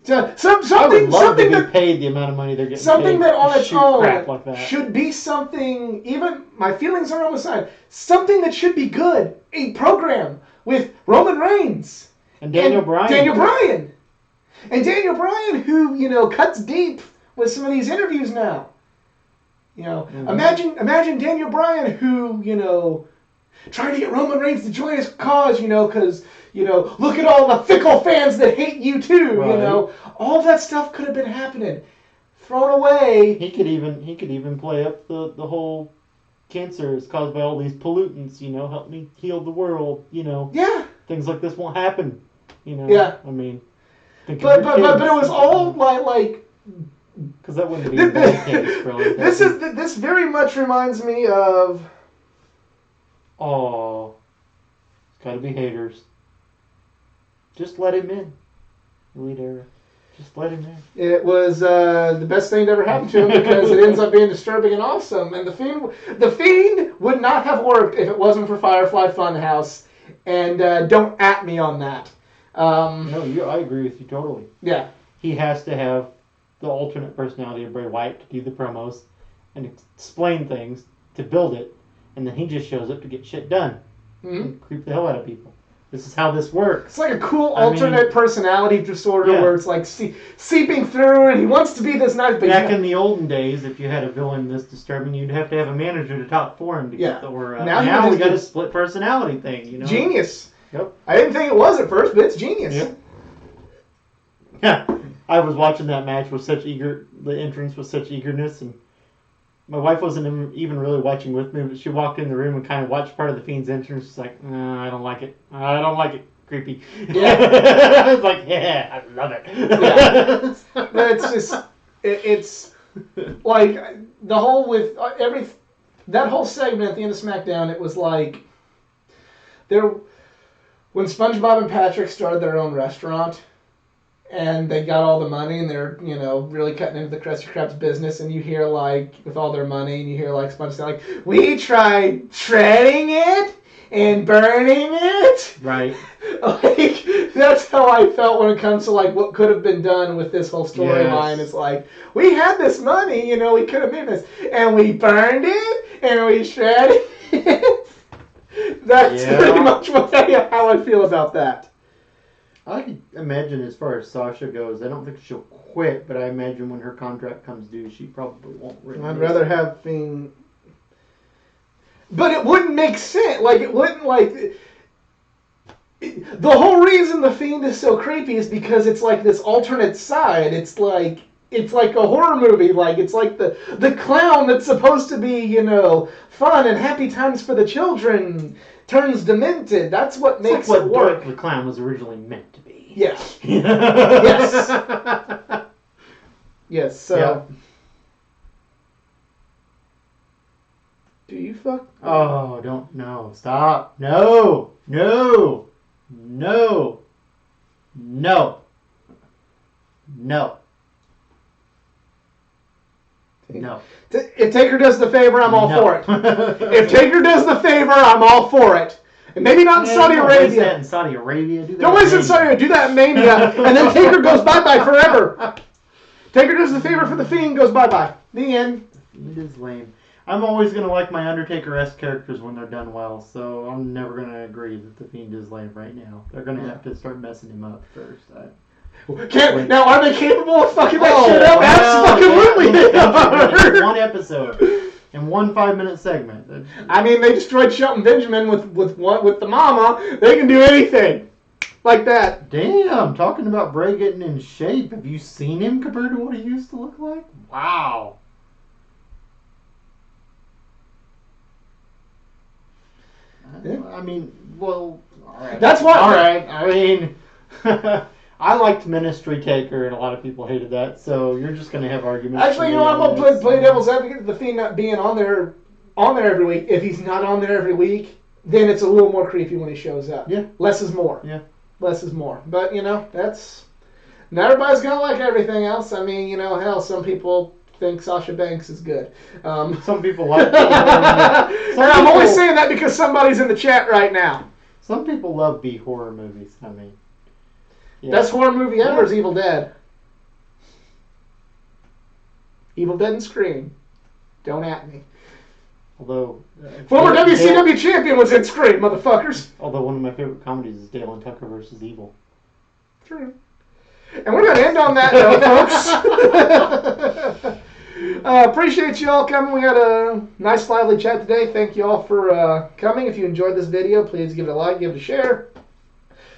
So, I would something love to be that paid the amount of money they're getting something paid that on to its shoot crap own like that. should be something. Even my feelings are on the side. Something that should be good. A program with Roman Reigns And Daniel Bryan. And Daniel Bryan, who cuts deep with some of these interviews now. Imagine Daniel Bryan, who trying to get Roman Reigns to join his cause, because look at all the fickle fans that hate you too, Right. all that stuff could have been happening, thrown away. He could even play up the whole cancer is caused by all these pollutants. Help me heal the world. Yeah, Things like this won't happen. Yeah. I mean, but it was all like because that wouldn't be a bad case, really. This very much reminds me of. Oh, it's gotta be haters. Just let him in, Elite Era. Just let him in. It was the best thing that ever happened to him because it ends up being disturbing and awesome. And the Fiend would not have worked if it wasn't for Firefly Funhouse. And don't at me on that. No, I agree with you totally. Yeah. He has to have the alternate personality of Bray Wyatt to do the promos and explain things to build it, and then he just shows up to get shit done and creep the hell out of people. This is how this works. It's like a cool alternate personality disorder where it's like seeping through, and he wants to be this nice. But back in the olden days, if you had a villain this disturbing, you'd have to have a manager to talk for him to get the word out. Now we got a split personality thing. Genius. Yep. I didn't think it was at first, but it's genius. Yep. Yeah. I was watching that match with the entrance with such eagerness, and my wife wasn't even really watching with me, but she walked in the room and kind of watched part of the Fiend's entrance. She's like, I don't like it. I don't like it. Creepy. Yeah. I was like, yeah, I love it. Yeah. But it's just, it's like the whole with that whole segment at the end of SmackDown, it was like, when SpongeBob and Patrick started their own restaurant, and they got all the money, and they're, really cutting into the Krusty Krab's business, and you hear, with all their money, and you hear, SpongeBob we tried shredding it and burning it. Right. That's how I felt when it comes to, what could have been done with this whole storyline. Yes. It's we had this money, we could have made this, and we burned it, and we shredded it. That's pretty much how I feel about that. I can imagine as far as Sasha goes, I don't think she'll quit, but I imagine when her contract comes due, she probably won't really. I'd rather have been... But it wouldn't make sense. It wouldn't, the whole reason The Fiend is so creepy is because it's this alternate side. It's like a horror movie. It's like the clown that's supposed to be, fun and happy times for the children turns demented. That's what makes it work. Dark the Clown was originally meant to be. Yeah. Yes. Yes. So. Yep. Do you fuck? Oh, don't no. Stop. No. No. No. No. No. No. If Taker does the favor, I'm all for it. If Taker does the favor, I'm all for it. And maybe not in Saudi Don't waste Arabia. that in Saudi Arabia. Don't waste it in Saudi Arabia. Do that in Mania. And then Taker goes bye-bye forever. Taker does the favor for the Fiend, goes bye-bye. The end. It is lame. I'm always going to like my Undertaker-esque characters when they're done well, so I'm never going to agree that the Fiend is lame right now. They're going to have to start messing him up first. Now, are they capable of fucking that shit up? Absolutely they are. One episode. In one 5-minute segment. I mean, they destroyed Shelton Benjamin with the mama. They can do anything like that. Damn, talking about Bray getting in shape. Have you seen him compared to what he used to look like? Wow. Yeah. I mean, well, all right. That's what. All right. I mean, I liked Ministry Taker, and a lot of people hated that. So you're just gonna have arguments. Actually, I'm gonna play devil's advocate. The Fiend not being on there every week. If he's not on there every week, then it's a little more creepy when he shows up. Yeah. Less is more. Yeah. Less is more. But that's not everybody's gonna like everything else. I mean, hell, some people think Sasha Banks is good. Some people like. I'm only saying that because somebody's in the chat right now. Some people love B horror movies. I mean, Yeah. Best horror movie ever is Evil Dead. Evil Dead and Scream. Don't at me. Although Former WCW champion was in Scream, motherfuckers. Although one of my favorite comedies is Dale and Tucker versus Evil. True. And we're going to end on that note, folks. Appreciate you all coming. We had a nice, lively chat today. Thank you all for coming. If you enjoyed this video, please give it a like, give it a share.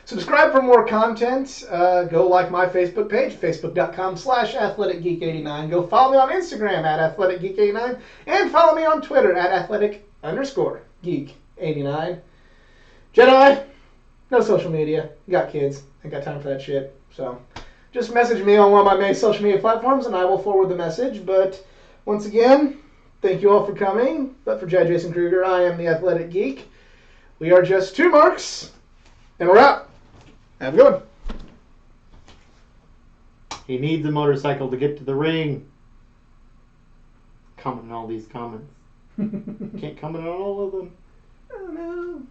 Subscribe for more content. Go like my Facebook page, facebook.com/athleticgeek89. Go follow me on Instagram at athleticgeek89. And follow me on Twitter at athletic_geek89. Jedi, no social media. You got kids. Ain't got time for that shit. So just message me on one of my main social media platforms and I will forward the message. But once again, thank you all for coming. But for Jed Jason Kruger, I am the Athletic Geek. We are just two marks, and we're out. Have a good one. He needs a motorcycle to get to the ring. Comment on all these comments. Can't comment on all of them. I don't know.